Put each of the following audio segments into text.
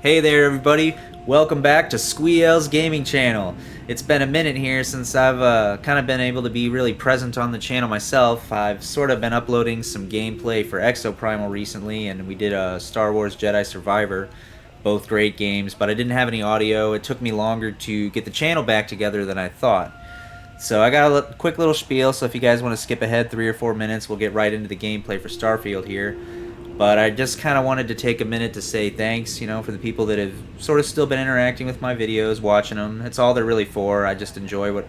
Hey there everybody, welcome back to Squee-El's gaming channel. It's been a minute here since I've kind of been able to be really present on the channel myself. I've sort of been uploading some gameplay for Exoprimal recently, and we did a Star Wars Jedi Survivor. Both great games, but I didn't have any audio. It took me longer to get the channel back together than I thought. So I got a quick little spiel, so if you guys want to skip ahead 3 or 4 minutes, we'll get right into the gameplay for Starfield here. But I just kind of wanted to take a minute to say thanks, for the people that have sort of still been interacting with my videos, watching them. It's all they're really for. I just enjoy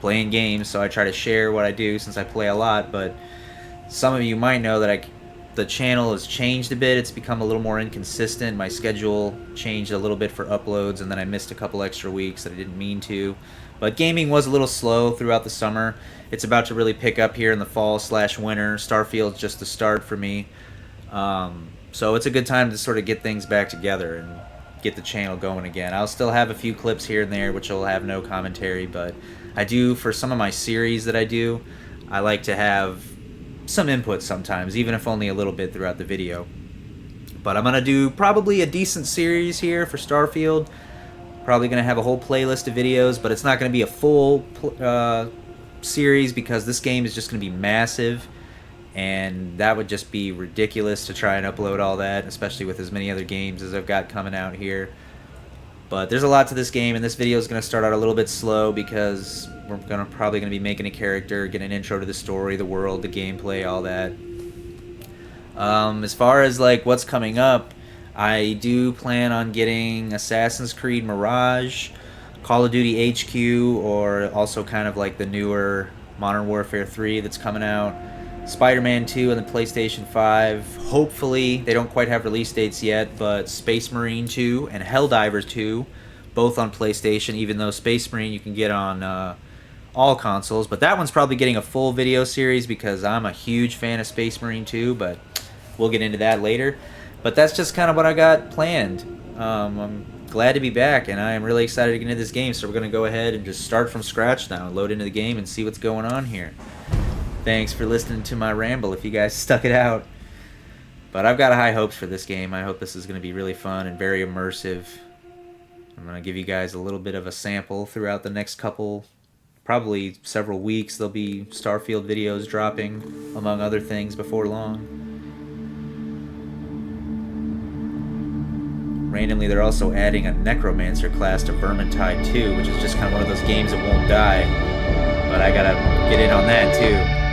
playing games, so I try to share what I do since I play a lot. But some of you might know that the channel has changed a bit. It's become a little more inconsistent. My schedule changed a little bit for uploads, and then I missed a couple extra weeks that I didn't mean to. But gaming was a little slow throughout the summer. It's about to really pick up here in the fall/winter. Starfield's just the start for me. So it's a good time to sort of get things back together and get the channel going again. I'll still have a few clips here and there which will have no commentary, but I do, for some of my series that I do, I like to have some input sometimes, even if only a little bit throughout the video. But I'm going to do probably a decent series here for Starfield. Probably going to have a whole playlist of videos, but it's not going to be a full series because this game is just going to be massive. And that would just be ridiculous to try and upload all that, especially with as many other games as I've got coming out here. But there's a lot to this game, and this video is going to start out a little bit slow because we're probably going to be making a character, get an intro to the story, the world, the gameplay, all that. As far as what's coming up, I do plan on getting Assassin's Creed Mirage, Call of Duty HQ, or also kind of like the newer Modern Warfare 3 that's coming out. Spider-Man 2 on the PlayStation 5. Hopefully, they don't quite have release dates yet, but Space Marine 2 and Helldivers 2, both on PlayStation, even though Space Marine you can get on all consoles. But that one's probably getting a full video series because I'm a huge fan of Space Marine 2, but we'll get into that later. But that's just kind of what I got planned. I'm glad to be back, and I am really excited to get into this game, so we're going to go ahead and just start from scratch now, load into the game, and see what's going on here. Thanks for listening to my ramble if you guys stuck it out. But I've got high hopes for this game. I hope this is going to be really fun and very immersive. I'm going to give you guys a little bit of a sample throughout the next couple, probably several weeks. There'll be Starfield videos dropping, among other things, before long. Randomly, they're also adding a Necromancer class to Vermintide 2, which is just kind of one of those games that won't die. But I gotta get in on that too.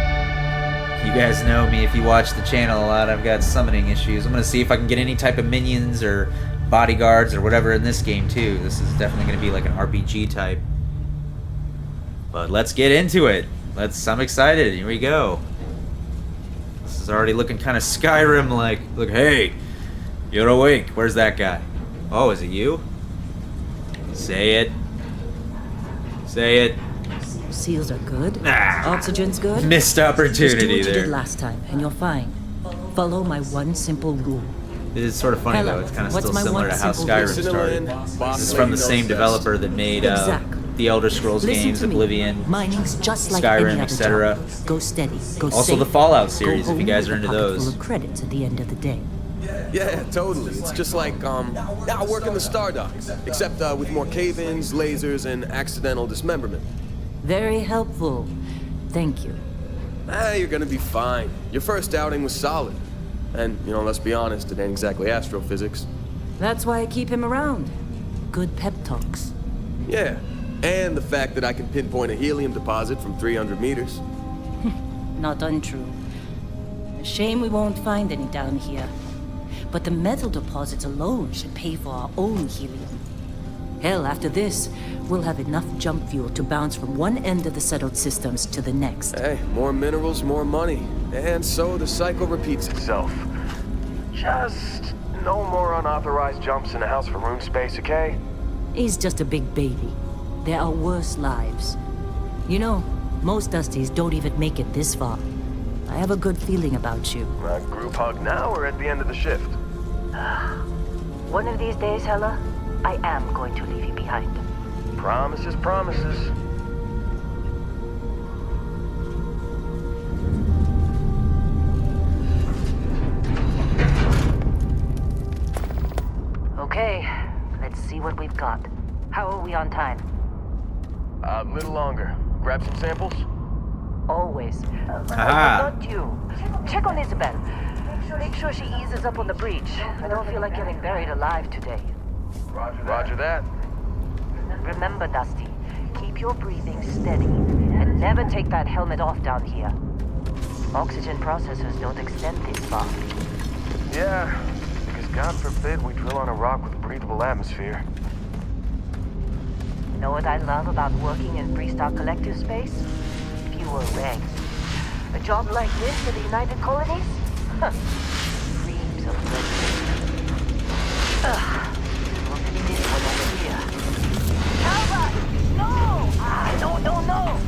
You guys know me, if you watch the channel a lot, I've got summoning issues. I'm going to see if I can get any type of minions or bodyguards or whatever in this game too. This is definitely going to be like an RPG type. But let's get into it. I'm excited. Here we go. This is already looking kind of Skyrim-like. Look, hey, you're awake. Where's that guy? Oh, is it you? Say it. Say it. Seals are good. Ah, Oxygen's good. missed opportunity Just do what you there. did last time, and you're fine. Follow my one simple rule. It is sort of funny Hello. though. It's kind of What's still my similar one to how simple Skyrim rule? started. This is from the same developer that made Exactly. the Elder Scrolls Listen games, to me. Oblivion, Mining's just like Skyrim, any other etc. job. Go steady. Go Also safe. the Fallout Go series, if you home guys with are a into pocket those. full of credits at the end of the day. Yeah, totally. It's just like, now working the Star Docks, except with more cave-ins, lasers, and accidental dismemberment. Very helpful. Thank you. You're gonna be fine. Your first outing was solid. And, let's be honest, it ain't exactly astrophysics. That's why I keep him around. Good pep talks. Yeah, and the fact that I can pinpoint a helium deposit from 300 meters. Not untrue. A shame we won't find any down here. But the metal deposits alone should pay for our own helium. Hell, after this, we'll have enough jump fuel to bounce from one end of the settled systems to the next. Hey, more minerals, more money. And so the cycle repeats itself. Just no more unauthorized jumps in the house for room space, okay? He's just a big baby. There are worse lives. Most Dusties don't even make it this far. I have a good feeling about you. Group hug now or at the end of the shift? One of these days, Hella, I am going to leave you behind. Promises, promises. Okay, let's see what we've got. How are we on time? A little longer. Grab some samples? Always. Haha. Not you. Check on Isabel. Make sure she eases up on the breach. I don't feel like getting buried alive today. Roger that. Remember, Dusty, keep your breathing steady and never take that helmet off down here. Oxygen processors don't extend this far. Yeah, because God forbid we drill on a rock with a breathable atmosphere. Know what I love about working in Freestar Collective space? Fewer regs. A job like this in the United Colonies? Huh. Dreams of legend. Ugh. This one over here. Calvert! No! No!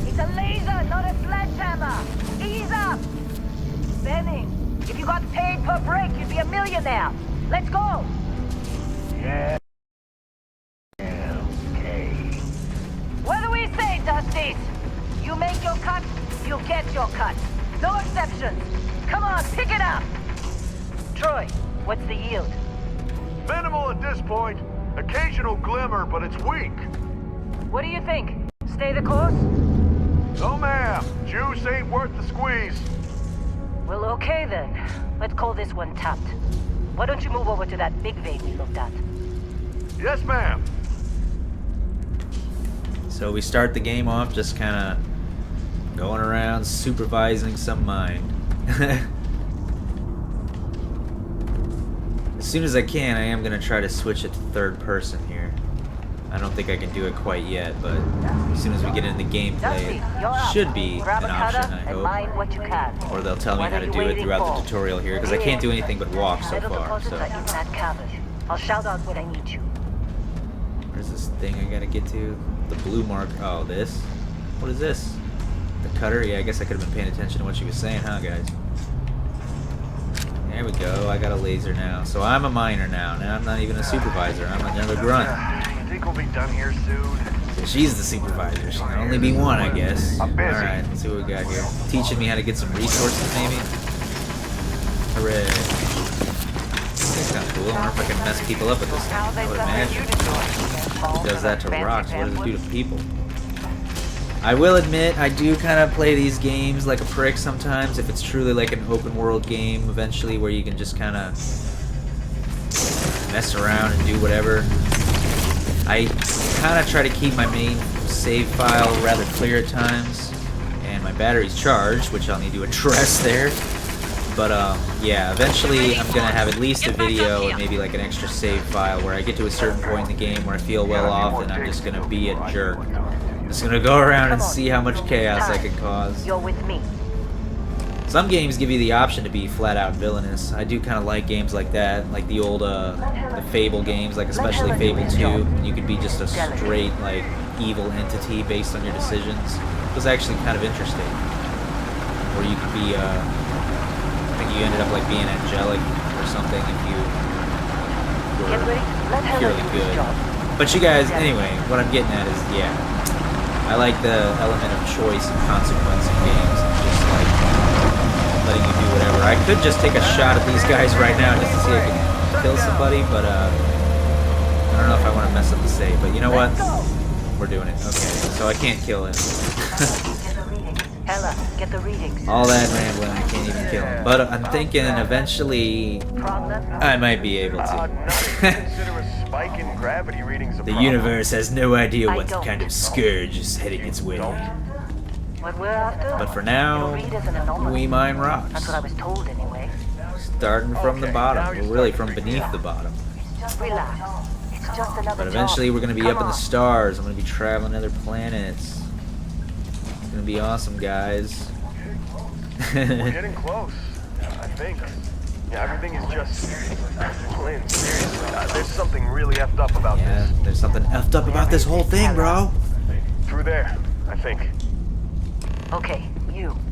It's a laser, not a sledgehammer! Ease up! Benning, if you got paid per break, you'd be a millionaire. Let's go! Yeah. Okay. What do we say, Dusties? You make your cut, you get your cut. No exceptions. Come on, pick it up! Troy, what's the yield? Minimal at this point. Occasional glimmer, but it's weak. What do you think? Stay the course? No, ma'am. Juice ain't worth the squeeze. Well, okay then. Let's call this one tapped. Why don't you move over to that big vein we looked at? Yes, ma'am. So we start the game off just kind of going around supervising some mine. As soon as I can, I am going to try to switch it to third person here. I don't think I can do it quite yet, but as soon as we get into gameplay, it should be an option, I hope. What you can. Or they'll tell me how to do it throughout the tutorial here, because I can't do anything but walk so far. So I'll shout out when I need you. where's this thing I gotta get to? The blue mark. Oh, this? What is this? The cutter? Yeah, I guess I could have been paying attention to what she was saying, huh, guys? There we go. I got a laser now. So I'm a miner now. Now I'm not even a supervisor. I'm another grunt. I think we'll be done here soon. She's the supervisor. She can only be one, I guess. I'm busy. Alright, let's see what we got here. Teaching me how to get some resources, maybe? Hooray. That's kind of cool. I wonder if I can mess people up with this thing. I would imagine. It does that to rocks. What does it do to people? I will admit, I do kind of play these games like a prick sometimes, if it's truly like an open world game eventually where you can just kind of mess around and do whatever. I kind of try to keep my main save file rather clear at times, and my battery's charged, which I'll need to address there. But yeah, eventually I'm gonna have at least a video and maybe like an extra save file where I get to a certain point in the game where I feel well off and I'm just gonna be a jerk. I'm just gonna go around and see how much chaos I can cause. You're with me. Some games give you the option to be flat out villainous. I do kind of like games like that, like the old the Fable games, like especially Fable 2. You could be just a straight like evil entity based on your decisions. It was actually kind of interesting. Or you could be, I think you ended up like being angelic or something if you were purely good. But you guys, anyway, what I'm getting at is, yeah, I like the element of choice and consequence in games, and just like letting you do whatever. I could just take a shot at these guys right now just to see if I can kill somebody, but I don't know if I want to mess up the save. But you know what? We're doing it. Okay, so I can't kill him. Ella, get the readings. All that rambling, I can't even kill him. But I'm thinking eventually I might be able to. Consider a spike in gravity readings a The problem. universe has no idea what kind of scourge is heading its way. What we're after? But for now, Read as an anomaly. we mine rocks. That's what I was told anyway. Starting from the Okay, now bottom, you're well, really starting from to figure beneath it the bottom. Just relax. It's just another But eventually job. we're going to be Come up in the on. stars. I'm going to be traveling other planets. It's going to be awesome, guys. We're getting close, I think. Yeah, everything is just... Lynn, seriously, there's something really effed up about Yeah, this. there's something effed up about this whole thing, bro. Through there, I think. Okay,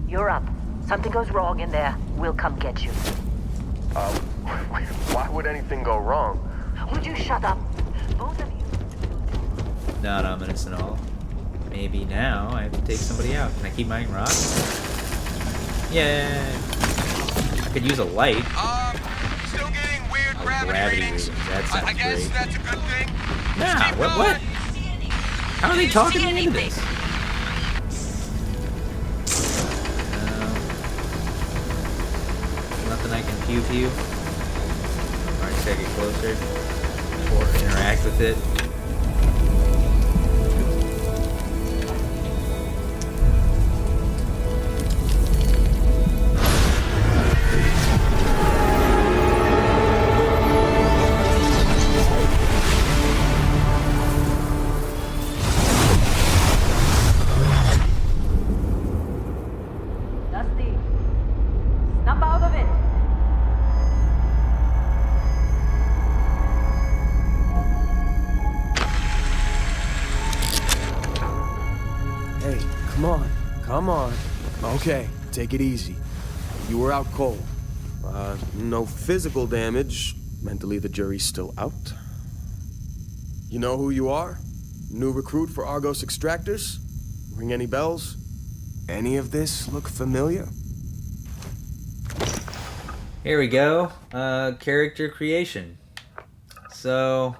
you're up. Something goes wrong in there, we'll come get you. Why would anything go wrong? Would you shut up? Both of you. Not ominous at all. Maybe now I have to take somebody out. Can I keep mining rocks? Yeah. I could use a light. Still getting weird gravity readings. That sounds I guess great. that's a good thing. Nah, Keep what? going. How are they talking me into this? Nothing I can pew. Alright, just gotta get closer. Or interact with it. Dusty, snap out of it. Hey, come on. Okay, take it easy. You were out cold. No physical damage. Mentally, the jury's still out. You know who you are? New recruit for Argos Extractors? Ring any bells? Any of this look familiar? Here we go. Character creation. So,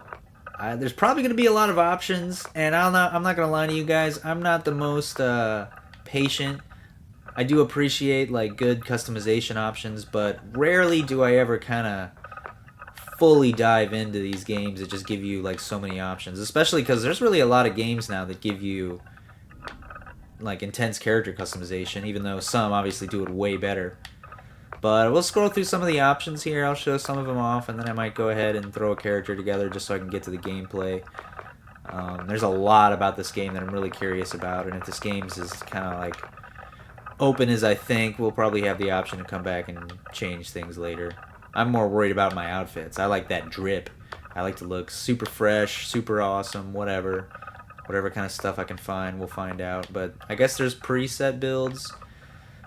there's probably going to be a lot of options, and I'm not going to lie to you guys. I'm not the most patient. I do appreciate like good customization options, but rarely do I ever kind of fully dive into these games that just give you like so many options. Especially because there's really a lot of games now that give you like intense character customization, even though some obviously do it way better. But we'll scroll through some of the options here. I'll show some of them off, and then I might go ahead and throw a character together just so I can get to the gameplay. There's a lot about this game that I'm really curious about, and if this game is kind of like open as I think, we'll probably have the option to come back and change things later. I'm more worried about my outfits. I like that drip. I like to look super fresh, super awesome, whatever kind of stuff I can find, we'll find out. But I guess there's preset builds,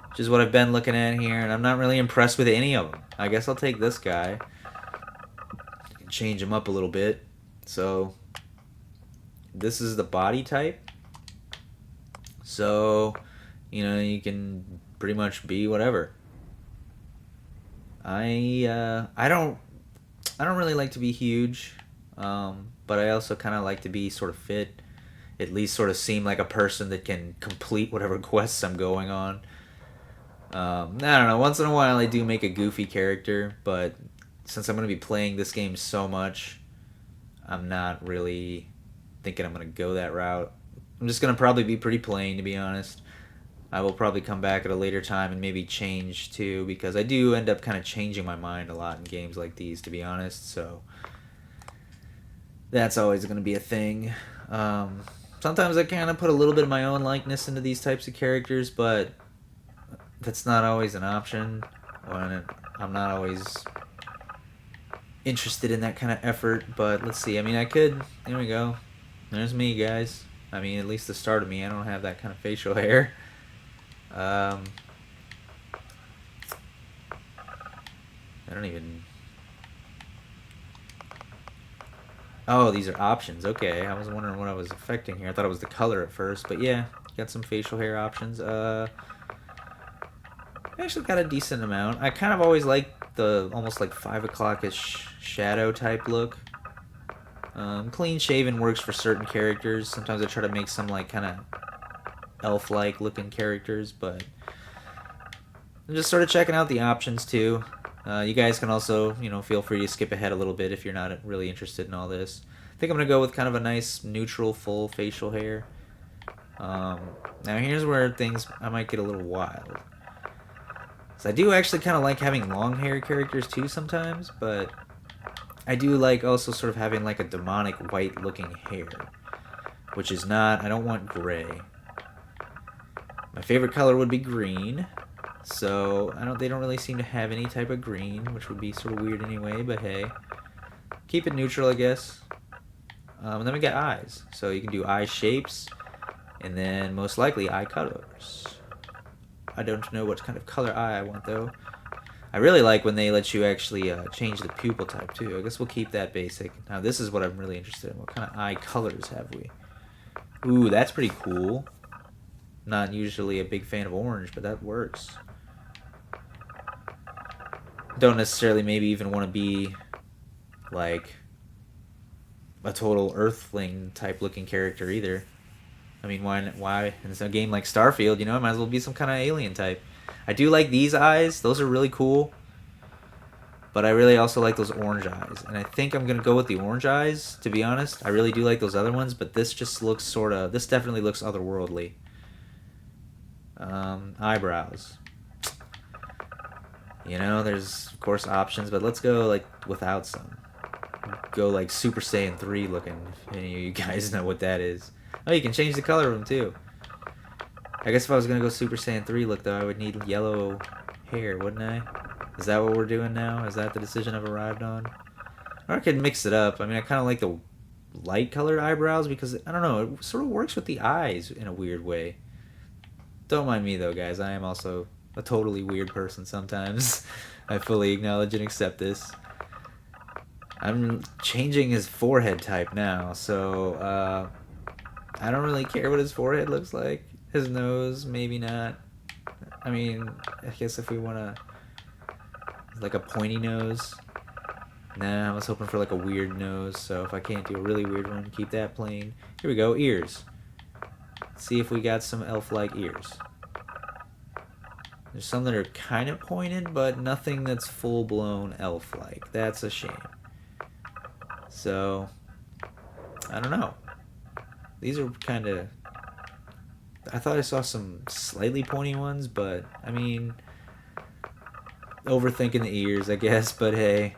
which is what I've been looking at here, and I'm not really impressed with any of them. I guess I'll take this guy. Change him up a little bit. So, this is the body type. So, you know, you can pretty much be whatever. I don't really like to be huge, but I also kind of like to be sort of fit. At least sort of seem like a person that can complete whatever quests I'm going on. I don't know, once in a while I do make a goofy character, but since I'm going to be playing this game so much, I'm not really thinking I'm going to go that route. I'm just going to probably be pretty plain, to be honest. I will probably come back at a later time and maybe change too, because I do end up kind of changing my mind a lot in games like these, to be honest, so that's always going to be a thing. Sometimes I kind of put a little bit of my own likeness into these types of characters, but that's not always an option. I'm not always interested in that kind of effort, but let's see. I mean, I could. There we go. There's me, guys. I mean, at least the start of me. I don't have that kind of facial hair. I don't even... Oh, these are options. Okay, I was wondering what I was affecting here. I thought it was the color at first, but yeah, got some facial hair options. I actually got a decent amount. I kind of always like the almost like 5 o'clock-ish shadow type look. Clean shaven works for certain characters. Sometimes I try to make some like kind of elf-like looking characters, but I'm just sort of checking out the options too. You guys can also, you know, feel free to skip ahead a little bit if you're not really interested in all this. I think I'm going to go with kind of a nice neutral full facial hair. Now here's where things, I might get a little wild. So I do actually kind of like having long hair characters too sometimes, but I do like also sort of having like a demonic white looking hair, which is not, I don't want gray. My favorite color would be green. So, they don't really seem to have any type of green, which would be sort of weird anyway, but hey. Keep it neutral, I guess. And then we got eyes. So you can do eye shapes, and then most likely eye colors. I don't know what kind of color eye I want, though. I really like when they let you actually change the pupil type, too. I guess we'll keep that basic. Now, this is what I'm really interested in. What kind of eye colors have we? Ooh, that's pretty cool. Not usually a big fan of orange, but that works. Don't necessarily maybe even want to be like a total Earthling type looking character either. I mean, why in a game like Starfield, you know, it might as well be some kind of alien type. I do like these eyes; those are really cool. But I really also like those orange eyes, and I think I'm gonna go with the orange eyes. To be honest, I really do like those other ones, but this just looks sort of. This definitely looks otherworldly. Eyebrows. You know, there's of course options, but let's go like without some. Go like Super Saiyan 3 looking, if any of you guys know what that is. Oh, you can change the color of them too. I guess if I was gonna go Super Saiyan 3 look though, I would need yellow hair, wouldn't I? Is that what we're doing now? Is that the decision I've arrived on? Or I could mix it up. I mean, I kind of like the light colored eyebrows because, I don't know, it sort of works with the eyes in a weird way. Don't mind me though, guys. I am also a totally weird person sometimes. I fully acknowledge and accept this. I'm changing his forehead type now, so I don't really care what his forehead looks like. His nose, maybe not. I mean, I guess if we want to, like a pointy nose. Nah, I was hoping for like a weird nose, so if I can't do a really weird one, keep that plain. Here we go, ears. Let's see if we got some elf-like ears. There's some that are kind of pointed, but nothing that's full-blown elf-like. That's a shame. So, I don't know. These are kind of... I thought I saw some slightly pointy ones, but, I mean... Overthinking the ears, I guess, but hey.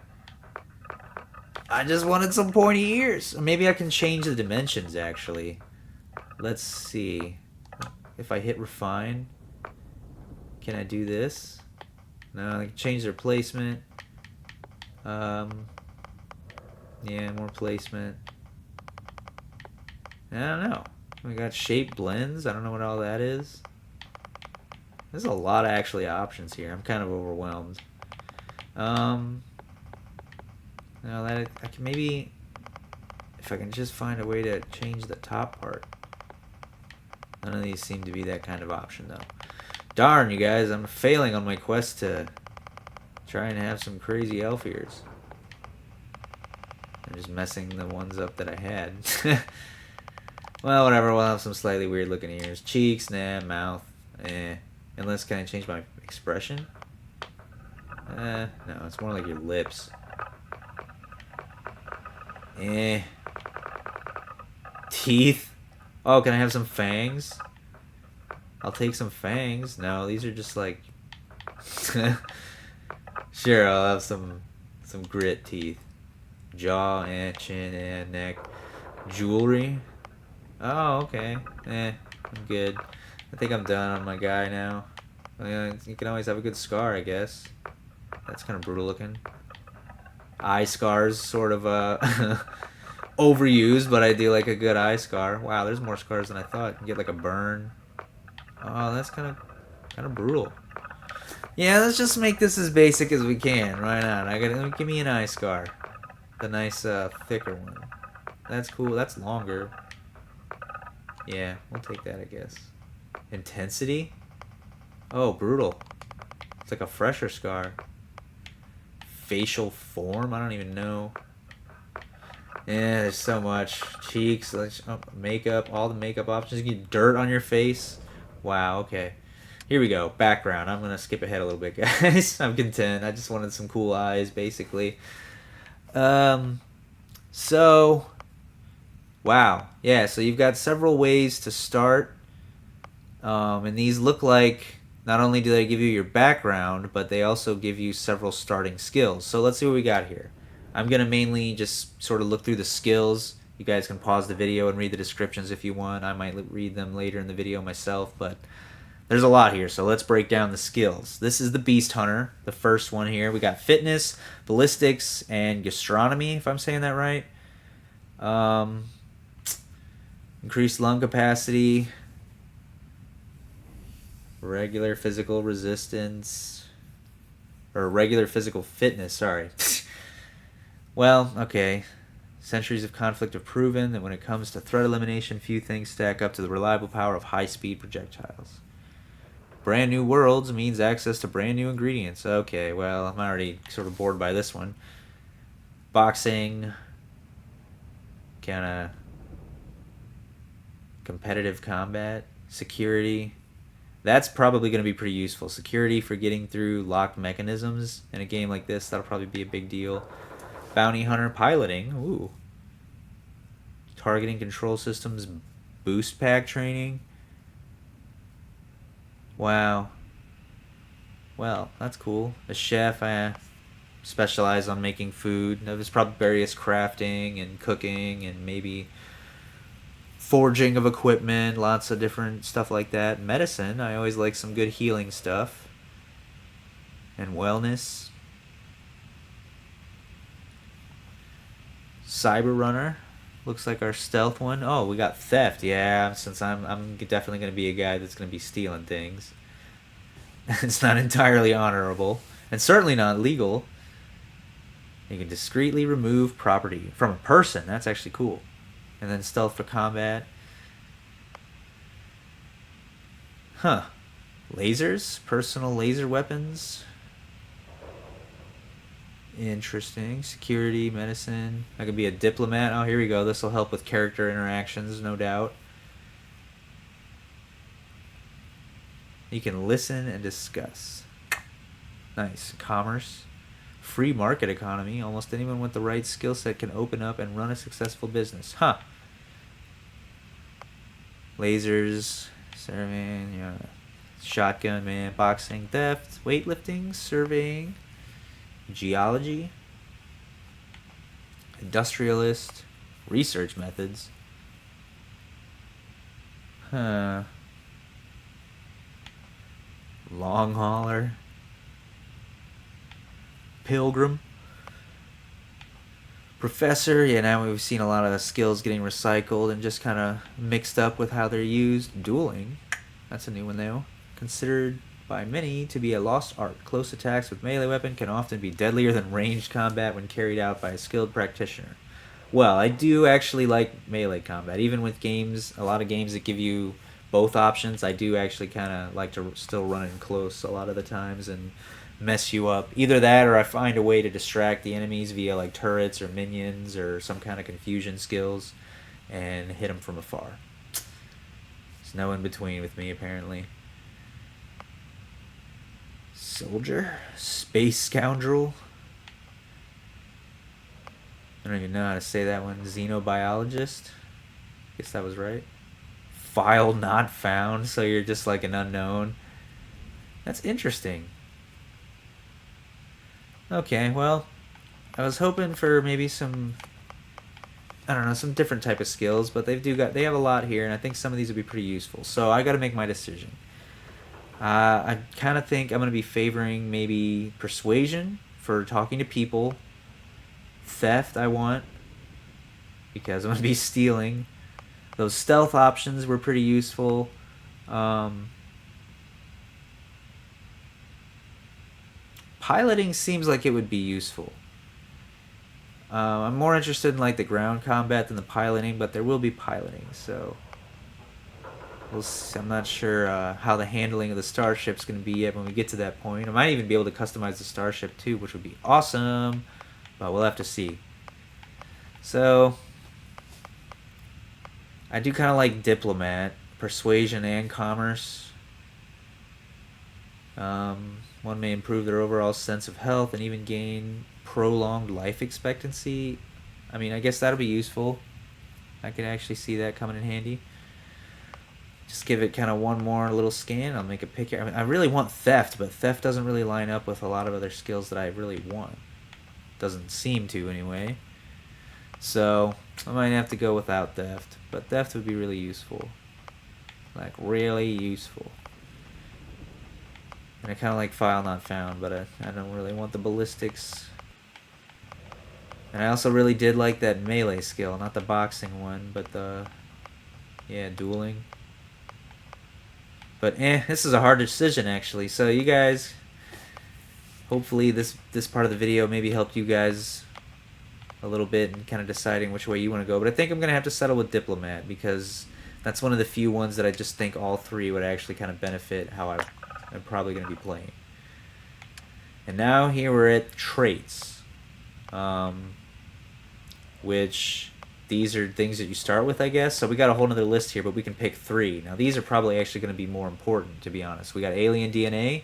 I just wanted some pointy ears. Or maybe I can change the dimensions, actually. Let's see. If I hit refine, can I do this? No, I can change their placement. Yeah, more placement. I don't know. We got shape blends. I don't know what all that is. There's a lot of actually options here. I'm kind of overwhelmed. No, that I can maybe, if I can just find a way to change the top part. None of these seem to be that kind of option though. Darn, you guys, I'm failing on my quest to try and have some crazy elf ears. I'm just messing the ones up that I had. Well, whatever, we'll have some slightly weird looking ears. Cheeks, nah, mouth, eh. Unless, can I change my expression? No, it's more like your lips. Eh. Teeth. Oh, can I have some fangs? I'll take some fangs. No, these are just like... Sure, I'll have some grit teeth. Jaw, and chin, and neck. Jewelry. Oh, okay. I'm good. I think I'm done on my guy now. You can always have a good scar, I guess. That's kind of brutal looking. Eye scars, sort of overused, but I do like a good eye scar. Wow, there's more scars than I thought. You can get like a burn. Oh, that's kind of brutal. Yeah, let's just make this as basic as we can. Why not? Give me an eye scar, the nice thicker one. That's cool. That's longer. Yeah, we'll take that, I guess. Intensity? Oh, brutal. It's like a fresher scar. Facial form? I don't even know. Yeah, there's so much. Cheeks, makeup, all the makeup options. You get dirt on your face. Wow, okay. Here we go. Background. I'm going to skip ahead a little bit, guys. I'm content. I just wanted some cool eyes, basically. So... Wow. Yeah, so you've got several ways to start. And these look like, not only do they give you your background, but they also give you several starting skills. So let's see what we got here. I'm going to mainly just sort of look through the skills. You guys can pause the video and read the descriptions if you want. I might read them later in the video myself, but there's a lot here, so let's break down the skills. This is the Beast Hunter, the first one here. We got fitness, ballistics, and gastronomy, if I'm saying that right. Increased lung capacity, regular physical resistance, or regular physical fitness, sorry. Well, okay. Centuries of conflict have proven that when it comes to threat elimination, few things stack up to the reliable power of high-speed projectiles. Brand new worlds means access to brand new ingredients. Okay, well, I'm already sort of bored by this one. Boxing, kind of competitive combat, security. That's probably going to be pretty useful. Security for getting through locked mechanisms in a game like this, that'll probably be a big deal. Bounty hunter piloting, ooh. Targeting control systems, boost pack training. Wow. Well, that's cool. A chef, I specialize on making food. There's probably various crafting and cooking and maybe forging of equipment, lots of different stuff like that. Medicine, I always like some good healing stuff. And wellness. Cyber runner, looks like our stealth one. Oh, we got theft. Yeah, since I'm definitely going to be a guy that's going to be stealing things. It's not entirely honorable and certainly not legal. You can discreetly remove property from a person. That's actually cool. And then stealth for combat. Huh. Lasers? Personal laser weapons? Interesting. Security, medicine. I could be a diplomat. Oh, here we go. This will help with character interactions, no doubt. You can listen and discuss. Nice. Commerce. Free market economy. Almost anyone with the right skill set can open up and run a successful business. Huh. Lasers. Surveying. Yeah. Shotgun, man. Boxing. Theft. Weightlifting. Surveying. Geology. Industrialist. Research methods. Huh. Long hauler. Pilgrim. Professor. Yeah, now we've seen a lot of the skills getting recycled and just kind of mixed up with how they're used. Dueling. That's a new one though. Considered by many to be a lost art. Close attacks with melee weapon can often be deadlier than ranged combat when carried out by a skilled practitioner. Well, I do actually like melee combat. Even with games, a lot of games that give you both options, I do actually kind of like to still run in close a lot of the times and mess you up. Either that or I find a way to distract the enemies via like turrets or minions or some kind of confusion skills and hit them from afar. There's no in between with me apparently. Soldier? Space scoundrel? I don't even know how to say that one. Xenobiologist? Guess that was right. File not found, so you're just like an unknown. That's interesting. Okay, well, I was hoping for maybe some, I don't know, some different type of skills, but they have a lot here, and I think some of these would be pretty useful. So I got to make my decision. I kind of think I'm going to be favoring maybe persuasion for talking to people. Theft I want because I'm going to be stealing. Those stealth options were pretty useful. Piloting seems like it would be useful. I'm more interested in like the ground combat than the piloting, but there will be piloting, so we'll see. I'm not sure how the handling of the starship's going to be yet when we get to that point. I might even be able to customize the starship too, which would be awesome, but we'll have to see. So I do kind of like diplomat, persuasion, and commerce. One may improve their overall sense of health and even gain prolonged life expectancy. I mean, I guess that'll be useful. I can actually see that coming in handy. Just give it kind of one more little scan. I'll make a pick here. I mean, I really want theft, but theft doesn't really line up with a lot of other skills that I really want. Doesn't seem to, anyway. So I might have to go without theft, but theft would be really useful. Like, really useful. And I kind of like file not found, but I don't really want the ballistics. And I also really did like that melee skill, not the boxing one, but the, yeah, dueling. But this is a hard decision actually. So you guys, hopefully this part of the video maybe helped you guys a little bit in kind of deciding which way you want to go. But I think I'm going to have to settle with Diplomat because that's one of the few ones that I just think all three would actually kind of benefit how I'm probably going to be playing. And now here we're at traits. which these are things that you start with, I guess. So we got a whole nother list here, but we can pick 3. Now these are probably actually going to be more important, to be honest. We got alien DNA.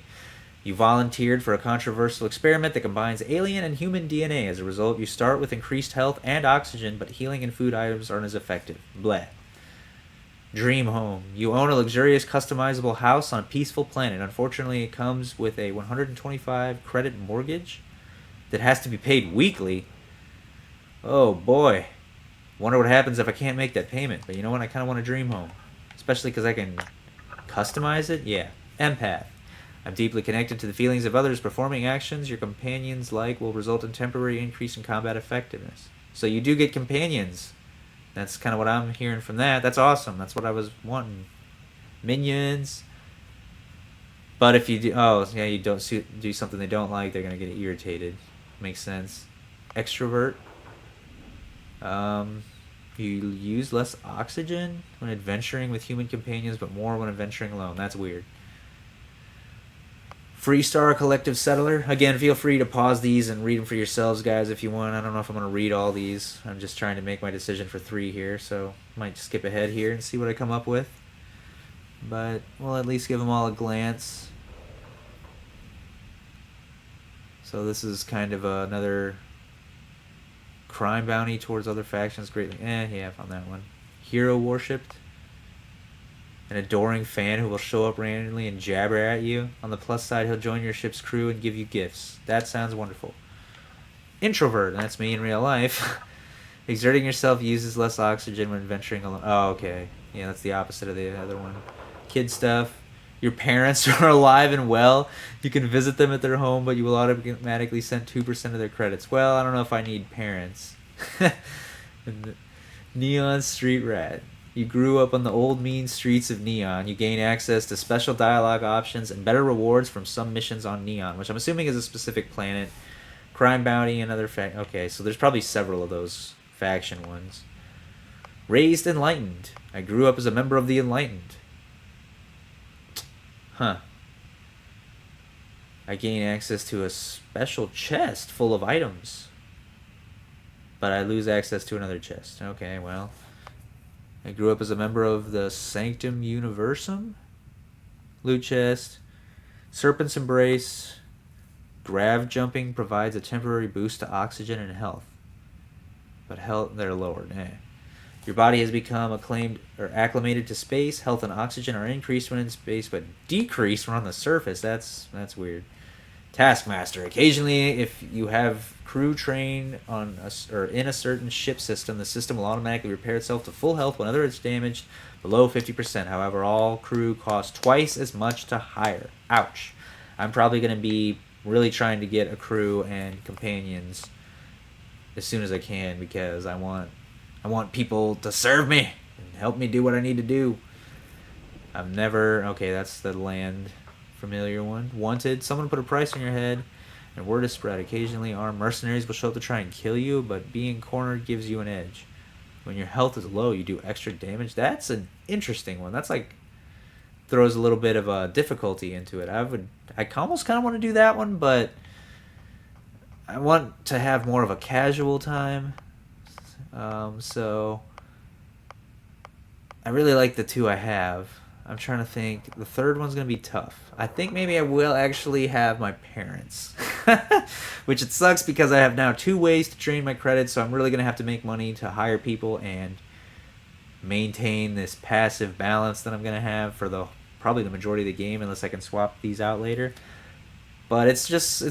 You volunteered for a controversial experiment that combines alien and human DNA. As a result, you start with increased health and oxygen, but healing and food items aren't as effective. Bleh. Dream home. You own a luxurious customizable house on a peaceful planet. Unfortunately, it comes with a 125 credit mortgage that has to be paid weekly. Oh boy. Wonder what happens if I can't make that payment. But you know what? I kind of want a dream home. Especially because I can customize it. Yeah. Empath. I'm deeply connected to the feelings of others. Performing actions your companions like will result in temporary increase in combat effectiveness. So you do get companions. That's kind of what I'm hearing from that. That's awesome. That's what I was wanting. Minions. But if you do... Oh, yeah, you don't do something they don't like, they're going to get irritated. Makes sense. Extrovert. You use less oxygen when adventuring with human companions, but more when adventuring alone. That's weird. Freestar Collective Settler. Again, feel free to pause these and read them for yourselves, guys, if you want. I don't know if I'm going to read all these. I'm just trying to make my decision for 3 here, so might skip ahead here and see what I come up with. But we'll at least give them all a glance. So this is kind of another crime bounty towards other factions. Greatly. Yeah, I found that one. Hero worshipped. An adoring fan who will show up randomly and jabber at you. On the plus side, he'll join your ship's crew and give you gifts. That sounds wonderful. Introvert, and that's me in real life. Exerting yourself uses less oxygen when venturing alone. Oh, okay. Yeah, that's the opposite of the other one. Kid stuff. Your parents are alive and well. You can visit them at their home, but you will automatically send 2% of their credits. Well, I don't know if I need parents. Neon Street Rat. You grew up on the old mean streets of Neon. You gain access to special dialogue options and better rewards from some missions on Neon, which I'm assuming is a specific planet. Crime bounty and other okay, so there's probably several of those faction ones. Raised Enlightened. I grew up as a member of the Enlightened. Huh. I gain access to a special chest full of items. But I lose access to another chest. Okay, well... I grew up as a member of the Sanctum Universum. Loot chest. Serpent's Embrace. Grav jumping provides a temporary boost to oxygen and health. But health, they're lowered. Your body has become acclimated to space. Health and oxygen are increased when in space, but decreased when on the surface. That's weird. Taskmaster. Occasionally, if you have crew trained on in a certain ship system, the system will automatically repair itself to full health whenever it's damaged below 50%. However, all crew cost twice as much to hire. Ouch. I'm probably going to be really trying to get a crew and companions as soon as I can, because I want people to serve me and help me do what I need to do. I've never... Okay, that's the land familiar one. Wanted. Someone put a price on your head, and word is spread. Occasionally, armed mercenaries will show up to try and kill you, but being cornered gives you an edge. When your health is low, you do extra damage. That's an interesting one. That's like... throws a little bit of a difficulty into it. I almost kind of want to do that one, but I want to have more of a casual time. So I really like the 2 I have. I'm trying to think. The third one's going to be tough. I think maybe I will actually have my parents. Which it sucks because I have now 2 ways to drain my credits, so I'm really going to have to make money to hire people and maintain this passive balance that I'm going to have for probably the majority of the game, unless I can swap these out later. But it's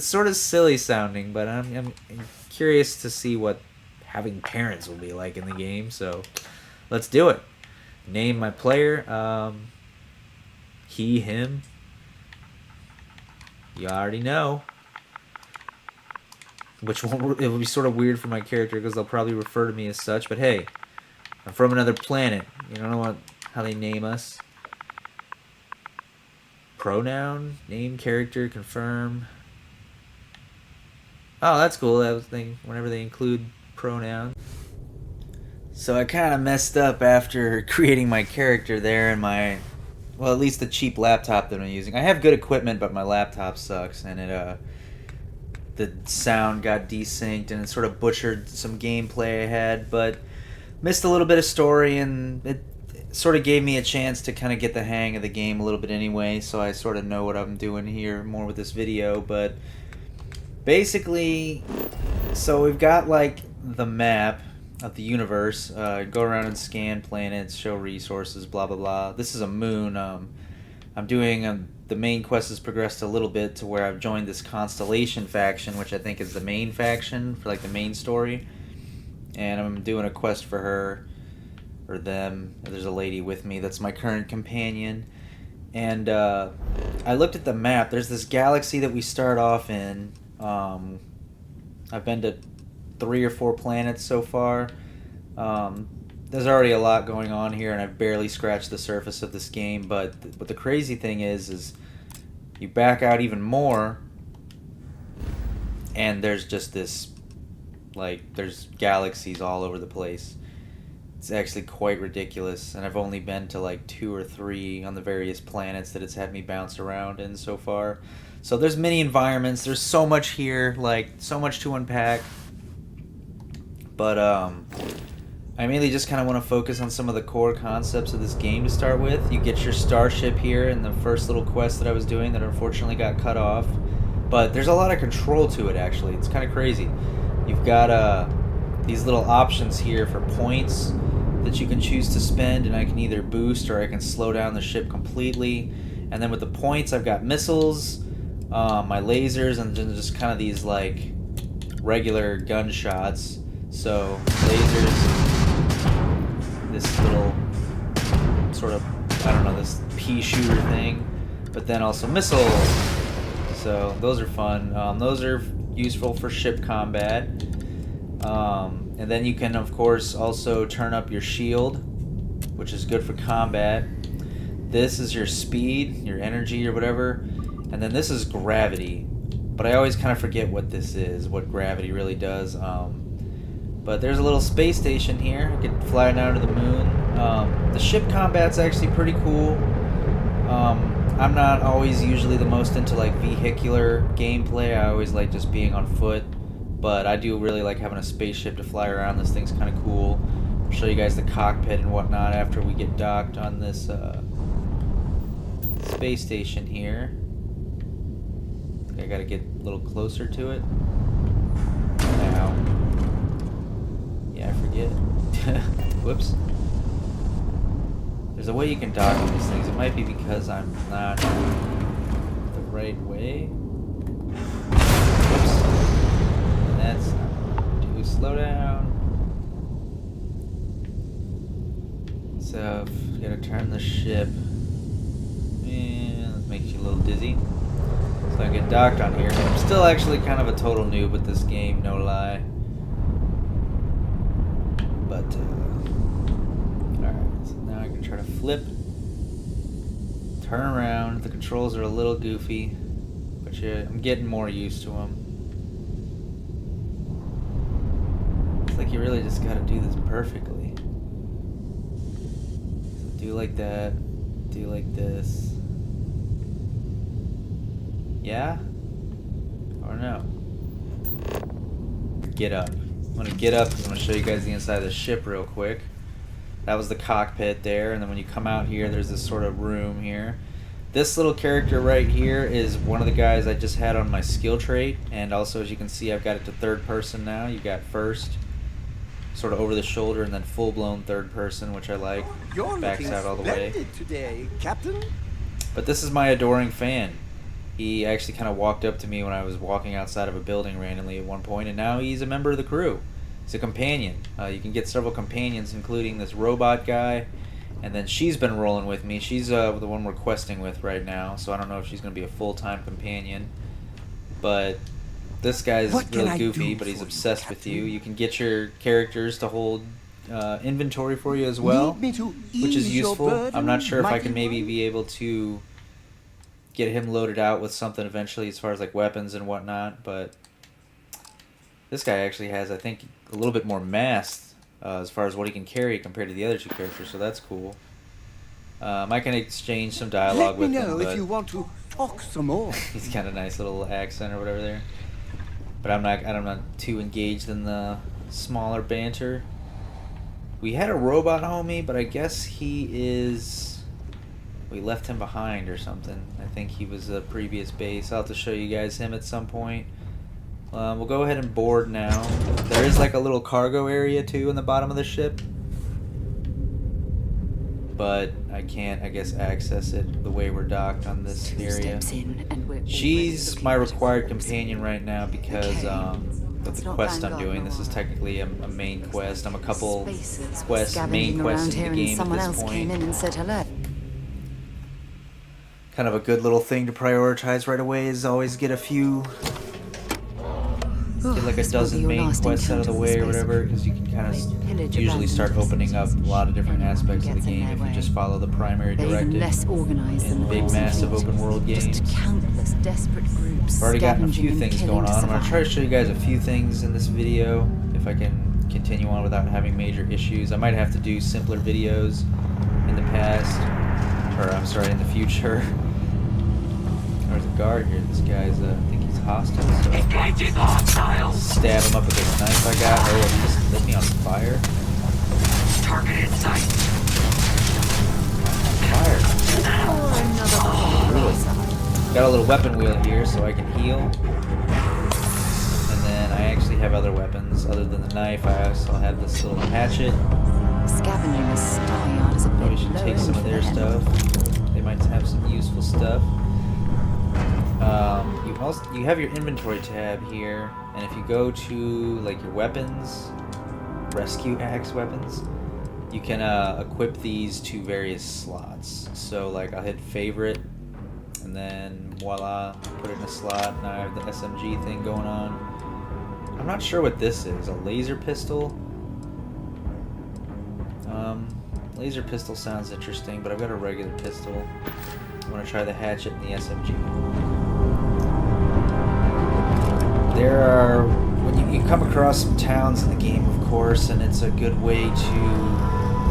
sort of silly sounding, but I'm curious to see what having parents will be like in the game, so let's do it. Name my player. He, him. You already know. Which it will be sort of weird for my character because they'll probably refer to me as such, but hey, I'm from another planet. You don't know how they name us. Pronoun, name, character, confirm. Oh, that's cool. That was whenever they include pronouns. So I kind of messed up after creating my character there and well, at least the cheap laptop that I'm using. I have good equipment, but my laptop sucks, and the sound got desynced and it sort of butchered some gameplay I had, but missed a little bit of story, and it sort of gave me a chance to kind of get the hang of the game a little bit anyway, so I sort of know what I'm doing here more with this video. But basically, so we've got like the map of the universe, go around and scan planets, show resources, blah blah blah. This is a moon. I'm doing the main quest has progressed a little bit to where I've joined this Constellation faction, which I think is the main faction for like the main story, and I'm doing a quest for her or them. There's a lady with me that's my current companion, and I looked at the map. There's this galaxy that we start off in. I've been to 3 or 4 planets so far. There's already a lot going on here, and I've barely scratched the surface of this game. But what the crazy thing is you back out even more, and there's just this, like, there's galaxies all over the place. It's actually quite ridiculous, and I've only been to like 2 or 3 on the various planets that it's had me bounce around in so far. So there's many environments. There's so much here, like so much to unpack. But I mainly just kind of want to focus on some of the core concepts of this game to start with. You get your starship here in the first little quest that I was doing that unfortunately got cut off. But there's a lot of control to it, actually. It's kind of crazy. You've got these little options here for points that you can choose to spend, and I can either boost or I can slow down the ship completely. And then with the points, I've got missiles, my lasers, and then just kind of these like regular gunshots. So lasers, this little sort of, I don't know, this pea shooter thing, but then also missiles. So those are fun. Those are useful for ship combat. And then you can, of course, also turn up your shield, which is good for combat. This is your speed, your energy, or whatever. And then this is gravity. But I always kind of forget what this is, what gravity really does. But there's a little space station here. You can fly down to the moon. The ship combat's actually pretty cool. I'm not always usually the most into like vehicular gameplay. I always like just being on foot. But I do really like having a spaceship to fly around. This thing's kind of cool. I'll show you guys the cockpit and whatnot after we get docked on this space station here. I gotta get a little closer to it. Now. Yeah, I forget. Whoops. There's a way you can dock on these things. It might be because I'm not the right way. Whoops. That's too slow down. So, you gotta turn the ship. And that makes you a little dizzy. So I get docked on here. I'm still actually kind of a total noob with this game, no lie. But, alright, so now I can try to flip, turn around. The controls are a little goofy, but yeah, I'm getting more used to them. It's like you really just gotta do this perfectly. So do like that, do like this. Yeah? Or no? Get up. I'm gonna get up. I'm gonna show you guys the inside of the ship real quick. That was the cockpit there, and then when you come out here, there's this sort of room here. This little character right here is one of the guys I just had on my skill trait, and also as you can see, I've got it to third person now. You got first, sort of over the shoulder, and then full-blown third person, which I like. You're Backs out all the way. Today, Captain. But this is my adoring fan. He actually kind of walked up to me when I was walking outside of a building randomly at one point, and now he's a member of the crew. He's a companion. You can get several companions, including this robot guy, and then she's been rolling with me. She's the one we're questing with right now, so I don't know if she's going to be a full-time companion. But this guy's really goofy, but he's obsessed with you. You can get your characters to hold inventory for you as well, which is useful. I'm not sure if I can maybe be able to get him loaded out with something eventually as far as like weapons and whatnot, but this guy actually has, I think, a little bit more mass as far as what he can carry compared to the other two characters, so that's cool. I can exchange some dialogue with him, but if you want to talk some more. he's got a nice little accent or whatever there. But I'm not too engaged in the smaller banter. We had a robot homie, but I guess he is... We left him behind or something. I think he was a previous base. I'll have to show you guys him at some point. We'll go ahead and board now. There is like a little cargo area too in the bottom of the ship. But I can't, I guess, access it the way we're docked on this area. She's my required companion right now because of the quest I'm doing. This is technically a main quest. I'm a couple main quests in the game at this point. Kind of a good little thing to prioritize right away is always get a few... Get like a dozen main quests out of the way or whatever, because you can kind of usually start opening up a lot of different aspects of the game if you just follow the primary directive in big, massive open world games. I've already gotten a few things going on. I'm going to try to show you guys a few things in this video if I can continue on without having major issues. I might have to do simpler videos in the past, or I'm sorry, in the future. There's a guard here. This guy's, I think he's hostile, so stab him up with this knife I got. Oh, he just lit me on fire. Target in sight. Fire. Really. Got a little weapon wheel here so I can heal. And then I actually have other weapons other than the knife. I also have this little hatchet. Scavenging the Stockyard is a bit Maybe we should take some of their stuff. They might have some useful stuff. You have your inventory tab here, and if you go to like your weapons, rescue axe weapons, you can equip these to various slots. So like I'll hit favorite, and then voila, put it in a slot. Now I have the SMG thing going on. I'm not sure what this is. A laser pistol. Laser pistol sounds interesting, but I've got a regular pistol. I want to try the hatchet and the SMG. There are, when you come across some towns in the game, of course, and it's a good way to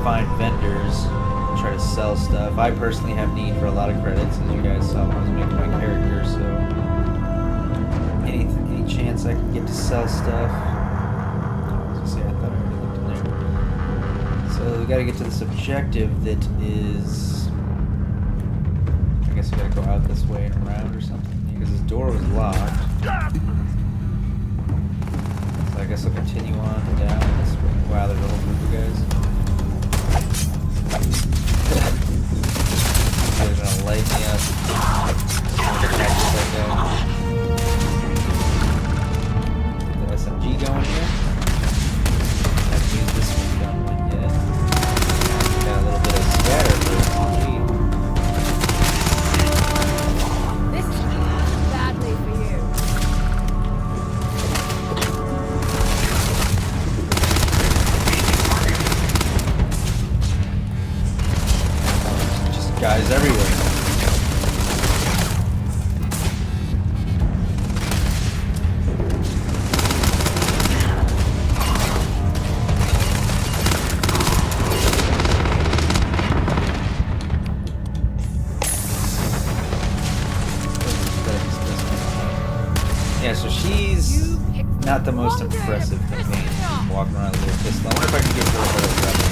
find vendors, try to sell stuff. I personally have need for a lot of credits, as you guys saw when I was making my character, so any chance I can get to sell stuff. I was gonna say, I thought I already looked in there. So we gotta get to this objective that is, I guess we gotta go out this way and around or something, because this door was locked. So I guess I'll continue on down this way. Wow, there's a whole group of guys. They're gonna light me up. The SMG going here. Haven't used this one gun yet. Got a little bit of scatter for the SMG. This is badly for you. Just guys everywhere. Yeah, so she's not the most impressive companion. She's walking around with a little pistol. I wonder if I can get her a little weapon.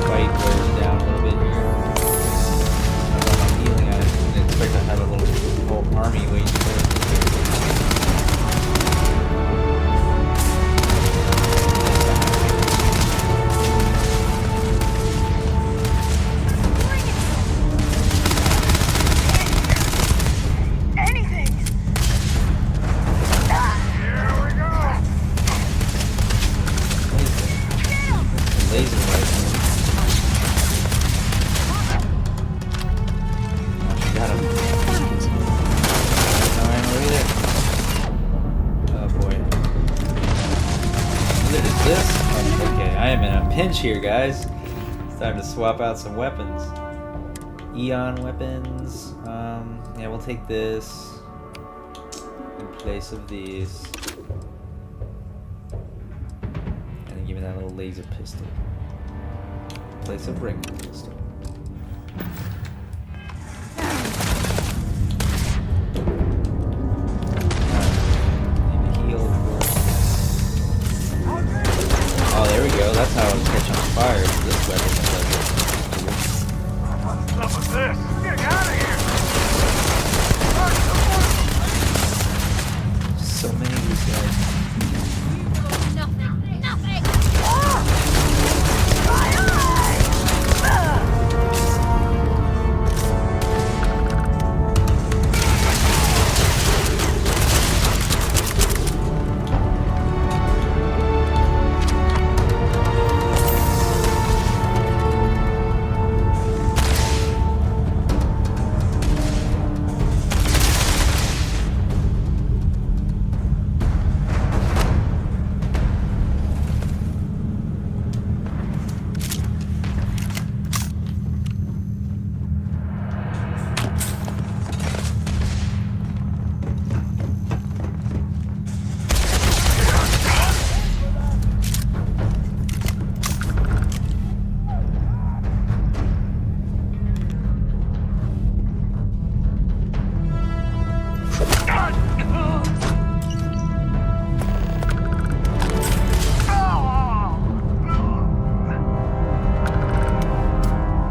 Fight wears down a little bit here. I'm healing. I didn't expect to have a little whole army waiting for it. Pinch here, guys. It's time to swap out some weapons. Eon weapons. Yeah, we'll take this in place of these. And then give me that little laser pistol. In place of regular pistol. So many of these guys. Nothing. Nothing.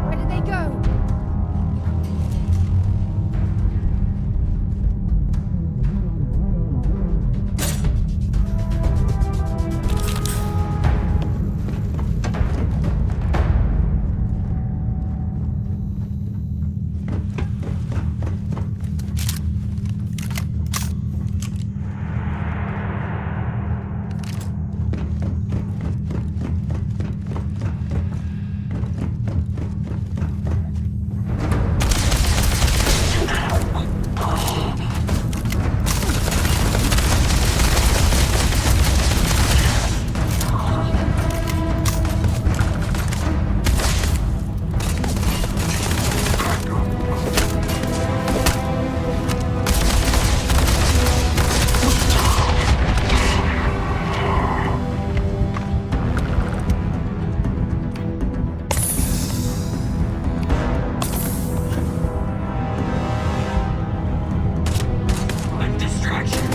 Where did they go? A distraction.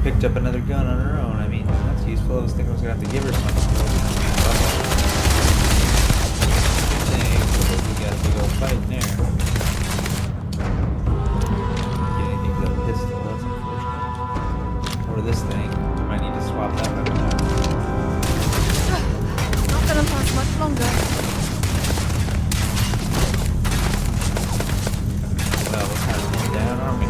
Picked up another gun on her own. I mean, that's useful. I was thinking I was gonna have to give her something. Dang, we got a big old fight in there. Get anything for that pistol, that's unfortunate. Or this thing. I might need to swap that weapon out. Not gonna last much longer. Well, we're kind of going down, aren't we?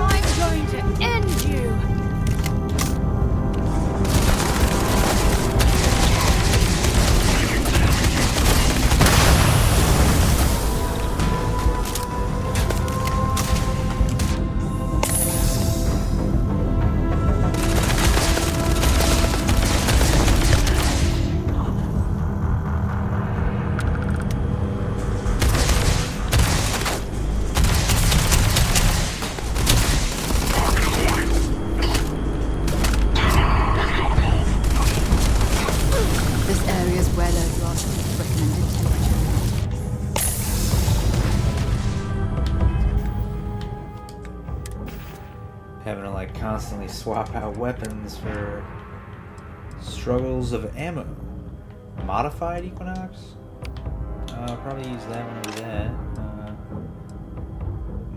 I'm going to end you. like constantly swap out weapons for struggles of ammo. Modified Equinox? Probably use that one over that.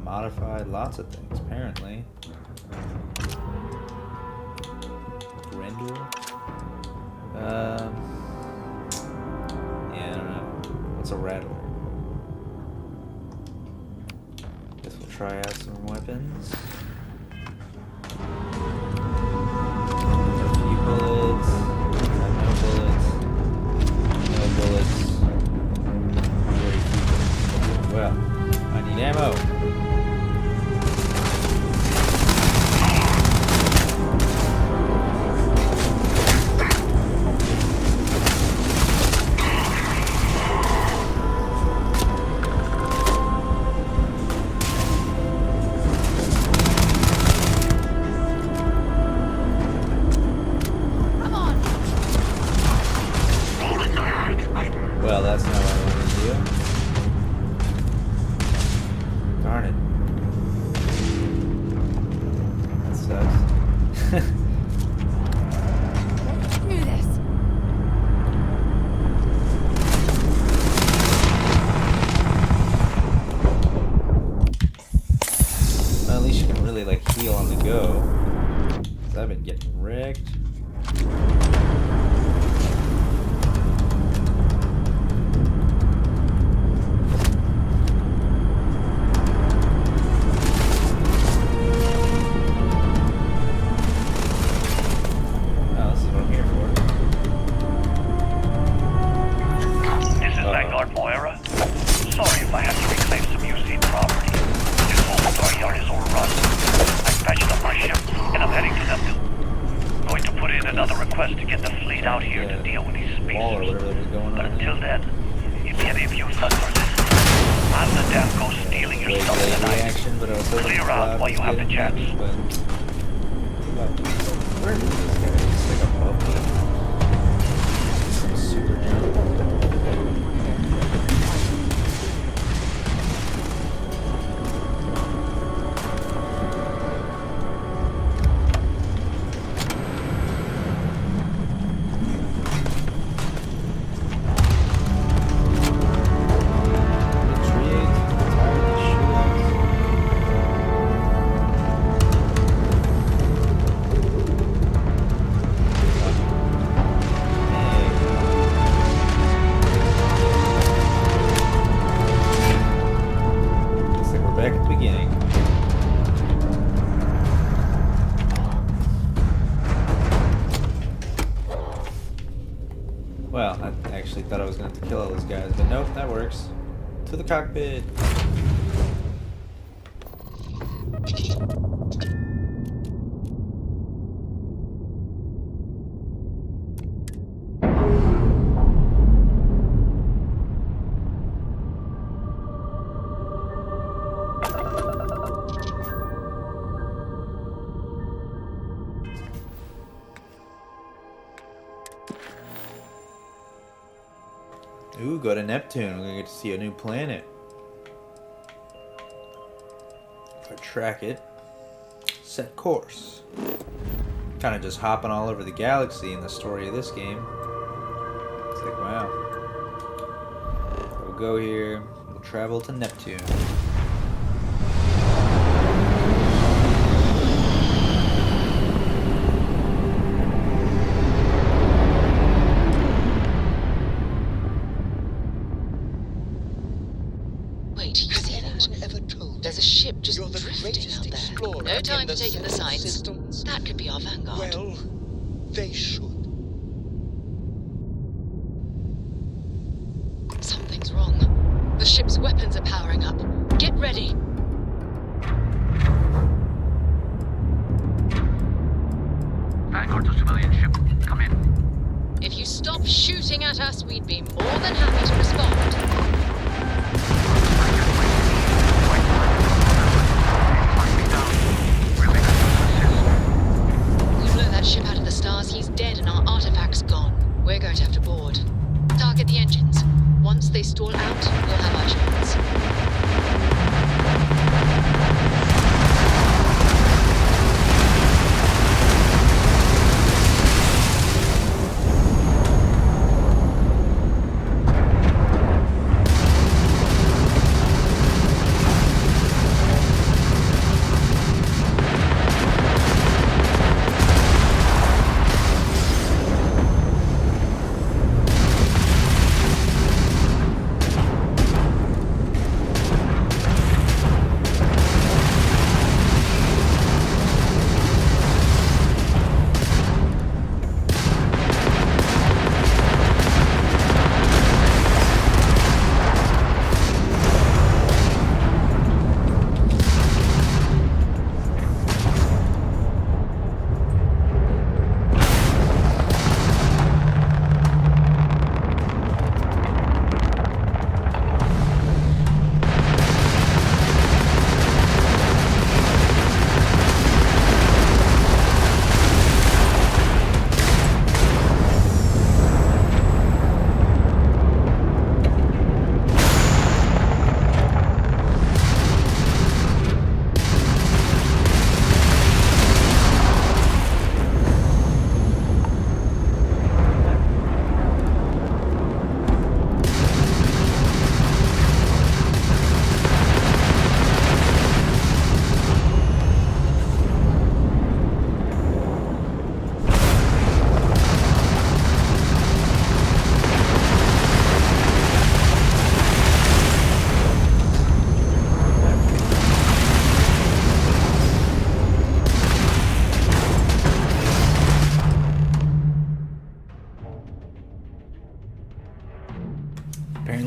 Modified lots of things, apparently. Grendel? Yeah, I don't know. What's a rattler? Guess we'll try out some weapons. A few bullets. No bullets. No bullets. Very few bullets. Well, I need ammo. Well, that's not what I wanted to do. Darn it. That sucks. Do this. Well, at least you can really like heal on the go. 'Cause I've been getting wrecked. Well, I actually thought I was going to have to kill all those guys, but nope, that works. To the cockpit. Ooh, go to Neptune. We're gonna get to see a new planet. If I track it, set course. Kind of just hopping all over the galaxy in the story of this game. It's like, wow. We'll go here. We'll travel to Neptune. There's a ship just drifting out there. No time for taking the signs. That could be our vanguard. Well, they should. Something's wrong. The ship's weapons are powering up. Get ready. Vanguard to civilian ship. Come in. If you stop shooting at us, we'd be more than happy to respond. Ship out of the stars, he's dead and our artifact's gone. We're going to have to board. Target the engines. Once they stall out, we'll have our chance.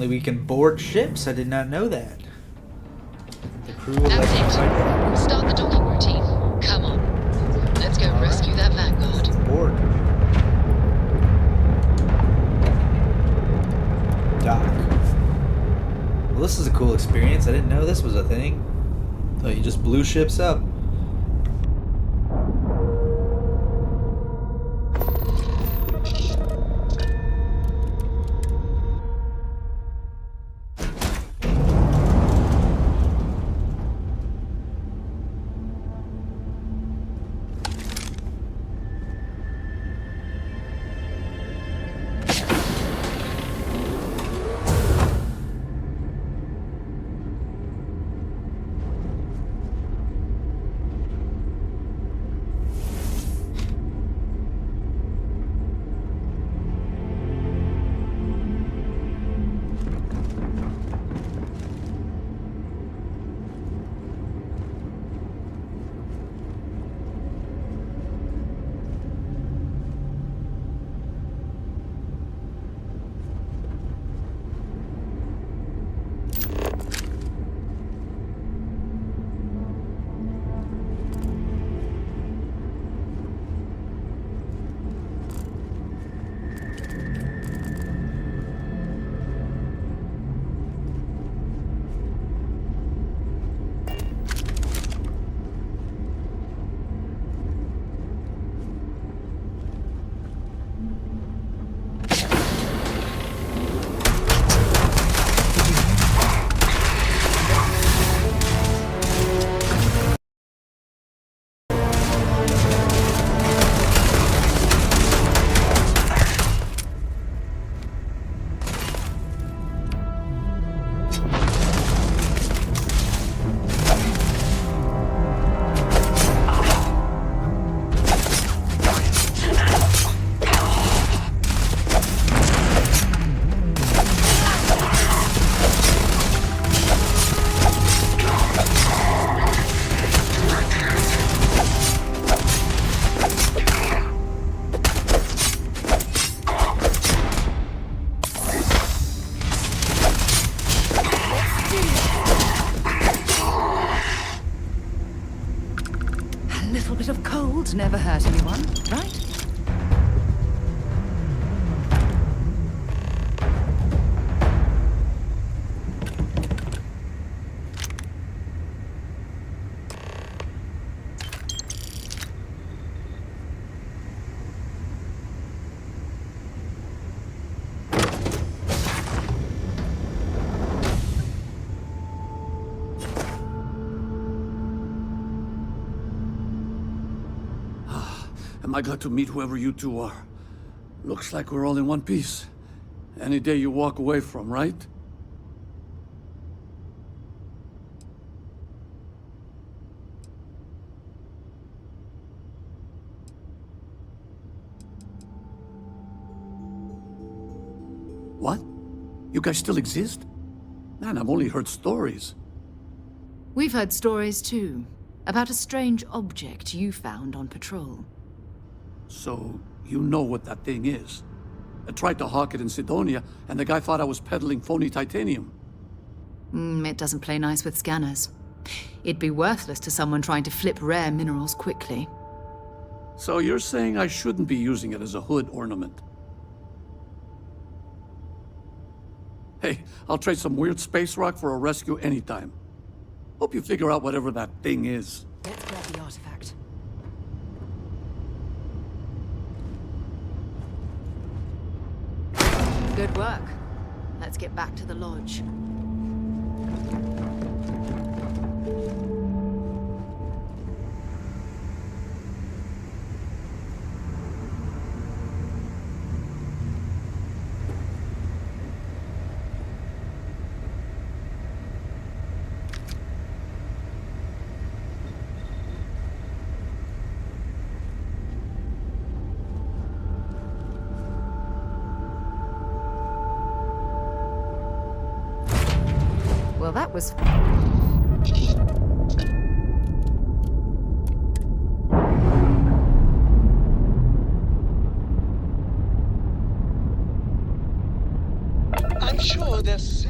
Apparently we can board ships. I did not know that. The crew will That's let us it. Start the docking routine. Come on. Let's go rescue that Vanguard. board. Dock. Well, this is a cool experience. I didn't know this was a thing. Thought you just blew ships up. A little bit of cold never hurt anyone, right? Am I glad to meet whoever you two are. Looks like we're all in one piece. Any day you walk away from, right? What? You guys still exist? Man, I've only heard stories. We've heard stories too, about a strange object you found on patrol. So, you know what that thing is. I tried to hawk it in Sidonia, and the guy thought I was peddling phony titanium. It doesn't play nice with scanners. It'd be worthless to someone trying to flip rare minerals quickly. So you're saying I shouldn't be using it as a hood ornament? Hey, I'll trade some weird space rock for a rescue anytime. Hope you figure out whatever that thing is. Let's grab the artifact. Good work. Let's get back to the lodge. Well, that was... I'm sure there's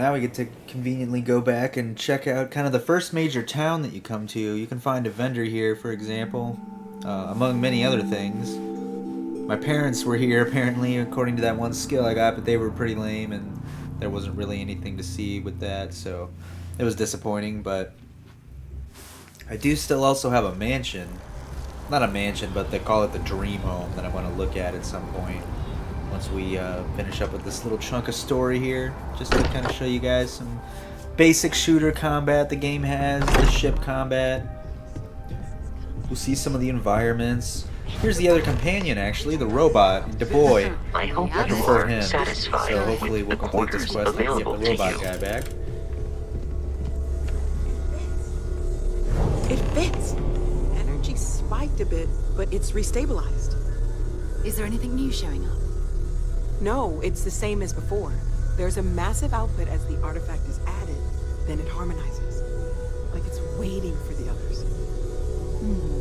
Now we get to conveniently go back and check out kind of the first major town that you come to. You can find a vendor here, for example, among many other things. My parents were here, apparently, according to that one skill I got, but they were pretty lame, and there wasn't really anything to see with that, so it was disappointing, but I do still also have a mansion. Not a mansion, but they call it the dream home that I want to look at some point. Once we finish up with this little chunk of story here, just to kind of show you guys some basic shooter combat the game has, the ship combat. We'll see some of the environments. Here's the other companion, actually, the robot, the boy. I hope I you prefer are him, satisfied so hopefully with we'll the complete this quarters quest and get the available to robot you. guy back. It fits. Energy spiked a bit, but it's restabilized. Is there anything new showing up? No, it's the same as before. There's a massive output as the artifact is added, then it harmonizes. Like it's waiting for the others.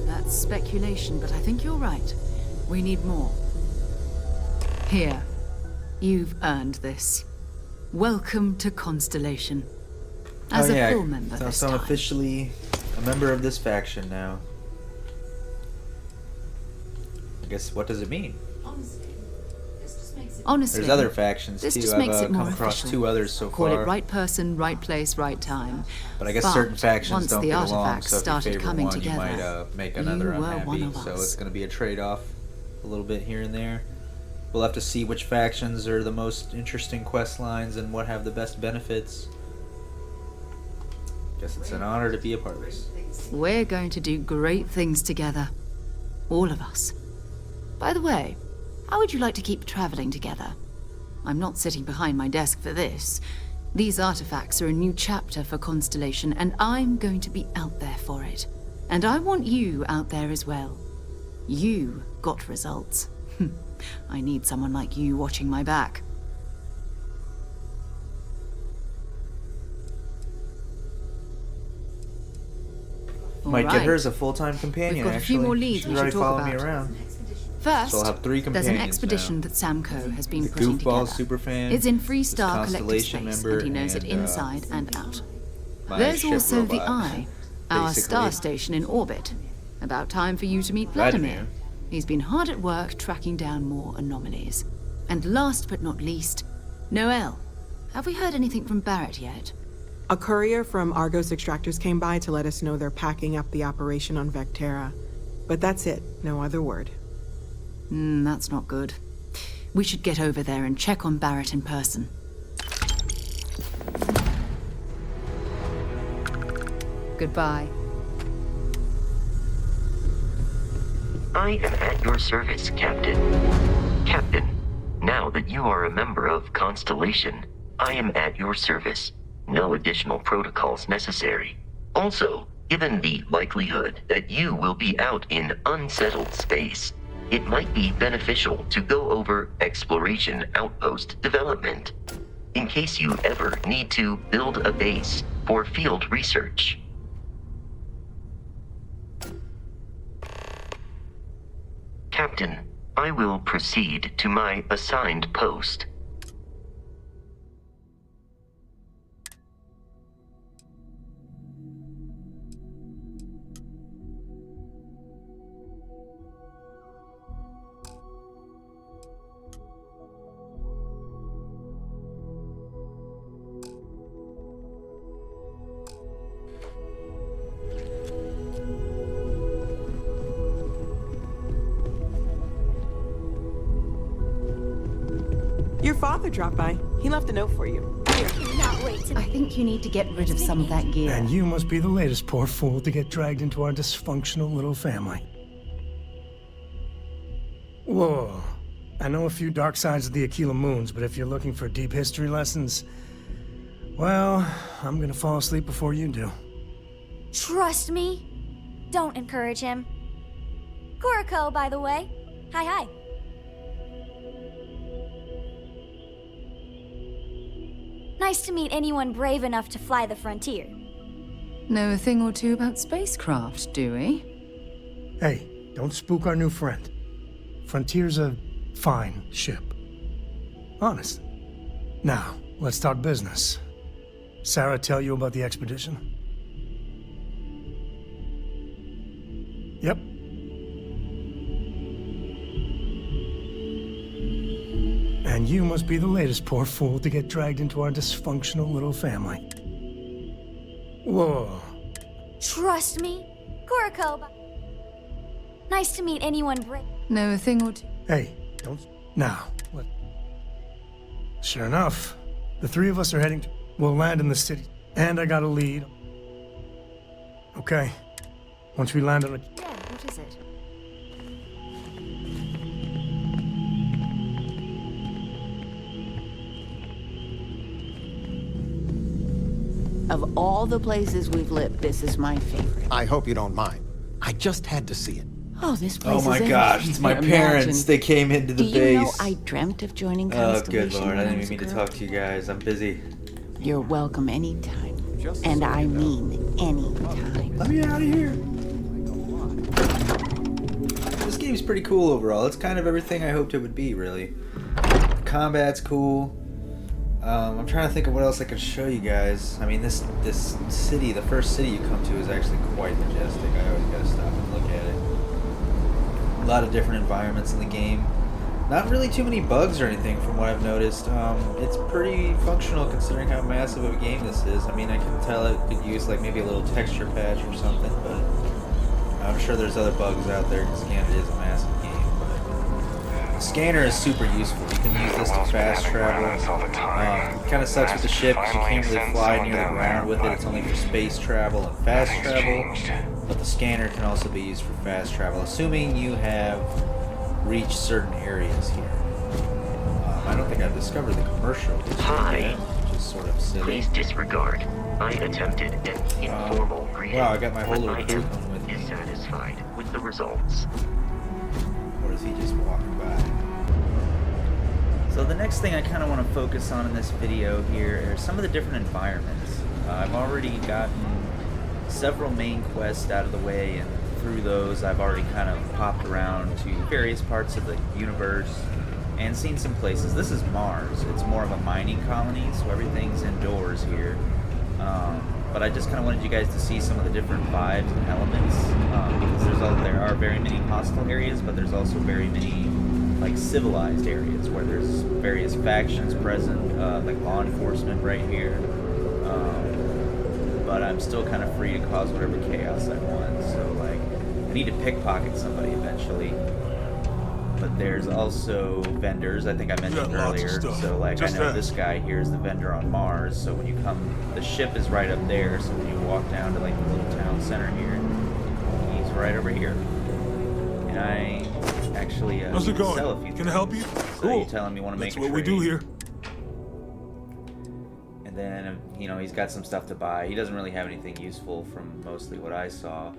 That's speculation, but I think you're right. We need more. Here. You've earned this. Welcome to Constellation. As a full member this so I'm time. officially a member of this faction now. I guess, what does it mean? Honestly, There's other factions this too. just I've makes it more come across official. 2 others so Call far. it right person, right place, right time. But I guess certain factions once don't the get along, artifacts so if you started favor coming one, together, you might make another you were one unhappy. of So us. it's going to be a trade-off a little bit here and there. We'll have to see which factions are the most interesting quest lines and what have the best benefits. Guess it's an honor to be a part of this. We're going to do great things together. All of us. By the way, how would you like to keep traveling together? I'm not sitting behind my desk for this. These artifacts are a new chapter for Constellation, and I'm going to be out there for it. And I want you out there as well. You got results. I need someone like you watching my back. Might All get right. her as a full-time companion, We've got a actually. few more leads She's we should already talk following me about. around. First, So I'll have 3 there's an companions expedition now. that Samco has been The putting Goofball together. superfan, It's in this Freestar Collective Constellation Space, member, and he knows it and, inside and out. my There's ship also the robot, Eye, our basically. star station in orbit. About time for you to meet Vladimir. He's been hard at work tracking down more anomalies. And last but not least, Noel. Have we heard anything from Barrett yet? A courier from Argos Extractors came by to let us know they're packing up the operation on Vectera. But that's it, no other word. That's not good. We should get over there and check on Barrett in person. Goodbye. I am at your service, Captain. Captain, now that you are a member of Constellation, I am at your service. No additional protocols necessary. Also, given the likelihood that you will be out in unsettled space, it might be beneficial to go over exploration outpost development, in case you ever need to build a base for field research. Captain, I will proceed to my assigned post. Your father dropped by. He left a note for you. Here. I think you need to get rid of some of that gear. And you must be the latest poor fool to get dragged into our dysfunctional little family. Whoa. I know a few dark sides of the Aquila Moons, but if you're looking for deep history lessons, well, I'm gonna fall asleep before you do. Trust me. Don't encourage him. Kuriko, by the way. Hi. Nice to meet anyone brave enough to fly the frontier. Know a thing or two about spacecraft, do we? Hey, don't spook our new friend. Frontier's a fine ship. Honest. Now, let's start business. Sarah tell you about the expedition? Yep. And you must be the latest poor fool to get dragged into our dysfunctional little family. Whoa. Trust me, Kuroko. Nice to meet anyone brave. Know a thing or two? Hey, don't... Now, what? Sure enough, the three of us are heading to... We'll land in the city. And I got a lead. Okay. Once we land on it... Yeah, what is it? Of all the places we've lived, this is my favorite. I hope you don't mind. I just had to see it. Oh, this place Oh my is gosh, it's my parents. They came into the Do base. you know I dreamt of joining Oh, Constellation good lord. I when didn't was even a mean to girl? talk to you guys. I'm busy. You're welcome anytime. And I mean anytime. Let me out of here. This game's pretty cool overall. It's kind of everything I hoped it would be, really. The combat's cool. I'm trying to think of what else I could show you guys. I mean, this city, the first city you come to, is actually quite majestic. I always gotta stop and look at it. A lot of different environments in the game. Not really too many bugs or anything from what I've noticed. It's pretty functional considering how massive of a game this is. I mean, I can tell it could use like maybe a little texture patch or something, but I'm sure there's other bugs out there because again, it is a massive game. But the scanner is super useful. You can use this to fast travel. It kind of sucks with the ship because you can't really fly near the ground with it. It's only for space travel and fast travel. But the scanner can also be used for fast travel, assuming you have reach certain areas here. I don't think I've discovered the commercial yet, which is sort of silly. Please disregard. I attempted an informal greeting. Wow, I got my whole but little I crew am with me. dissatisfied with the results. Or is he just walking by? So the next thing I kind of want to focus on in this video here are some of the different environments. I've already gotten several main quests out of the way, and through those I've already kind of popped around to various parts of the universe and seen some places. This is Mars. It's more of a mining colony, so everything's indoors here. But I just kind of wanted you guys to see some of the different vibes and elements, because there are very many hostile areas, but there's also very many like civilized areas where there's various factions present, like law enforcement right here. But I'm still kind of free to cause whatever chaos I want. So like, I need to pickpocket somebody eventually. But there's also vendors, I think I mentioned earlier. So like, I know this guy here is the vendor on Mars. So when you come, the ship is right up there. So when you walk down to like the little town center here, he's right over here. And I actually How's it going? sell a few Can I help you? So Cool. you tell him you want to make a That's what we trade. do here. And then, you know, he's got some stuff to buy. He doesn't really have anything useful from mostly what I saw.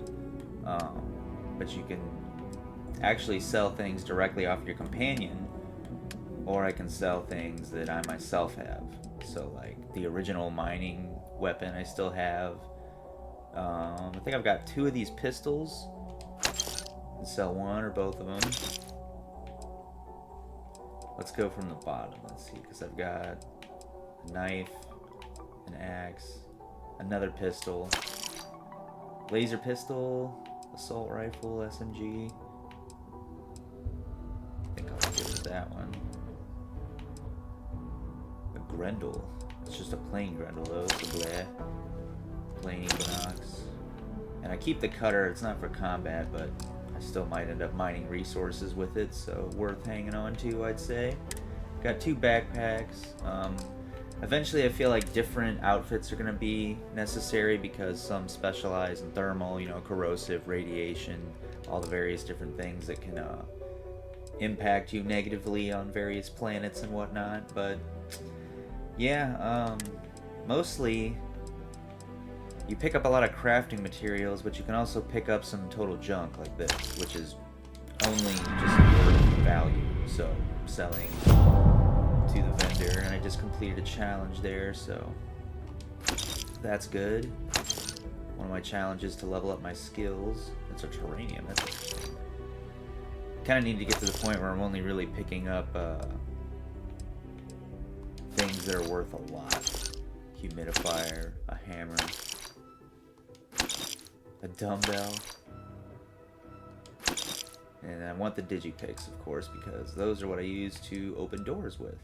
But you can actually sell things directly off your companion, or I can sell things that I myself have. So like the original mining weapon I still have. I think I've got 2 of these pistols. I can sell one or both of them. Let's go from the bottom. Let's see, because I've got a knife, an axe, another pistol, laser pistol, assault rifle, SMG. I think I'll give it that one. A Grendel. It's just a plain Grendel though. It's a bleh. Plain Equinox. And I keep the cutter. It's not for combat, but I still might end up mining resources with it, so worth hanging on to, I'd say. Got 2 backpacks. Eventually I feel like different outfits are going to be necessary because some specialize in thermal, you know, corrosive, radiation, all the various different things that can impact you negatively on various planets and whatnot. But yeah, mostly you pick up a lot of crafting materials, but you can also pick up some total junk like this, which is only just worth value. So selling to the vendor, and I just completed a challenge there, so that's good. One of my challenges to level up my skills. It's a terranium. That's interesting. Kind of need to get to the point where I'm only really picking up things that are worth a lot. humidifier, a hammer, a dumbbell, and I want the digipicks, of course, because those are what I use to open doors with.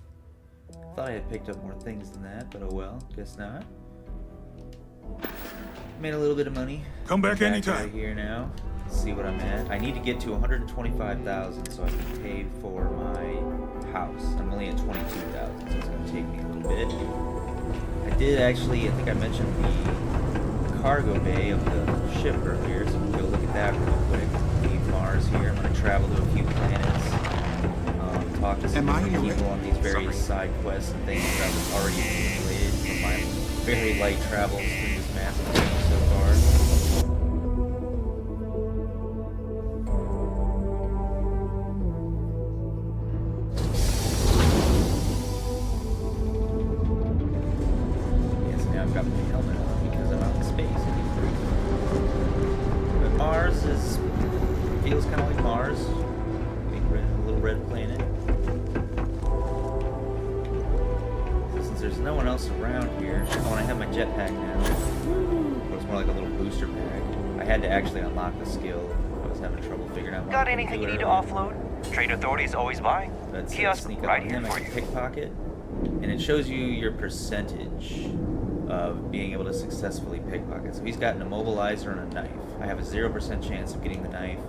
Thought I had picked up more things than that, but oh well, guess not. Made a little bit of money. Come back anytime. Right here now. Let's see what I'm at. I need to get to 125,000 so I can pay for my house. I'm only at 22,000, so it's going to take me a little bit. I did actually, I think I mentioned the cargo bay of the ship earlier, so we'll go look at that real quick. Leave Mars here. I'm going to travel to a few planets, talk to some different people on these various side quests and things that I've already accumulated from my very light travels through this massive game so far. Yes, now I've got my helmet on because I'm out in space. But Mars feels kind of like Mars. A little red planet. Since there's no one else around here, oh, and I have my jetpack now. It was more like a little booster pack. I had to actually unlock the skill. I was having trouble figuring out. Got anything you need to offload? Trade authorities always buy. Let's Kiosk sneak up right on here him. I for can you. pickpocket, and it shows you your percentage of being able to successfully pickpocket. So he's got an immobilizer and a knife. I have a 0% chance of getting the knife.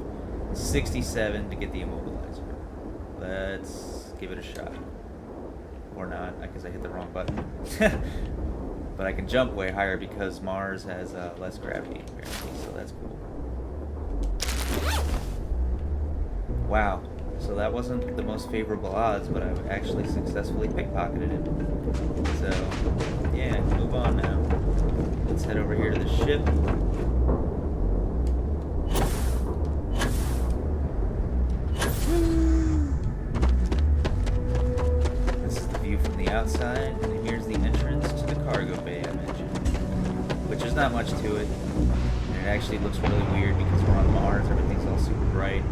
67 to get the immobilizer. Let's give it a shot. Or not, because I hit the wrong button. But I can jump way higher because Mars has less gravity, apparently, so that's cool. Wow. So that wasn't the most favorable odds, but I actually successfully pickpocketed him. So, yeah, move on now. Let's head over here to the ship. Outside, and here's the entrance to the cargo bay I mentioned, which there's not much to it, and it actually looks really weird because we're on Mars, everything's all super bright,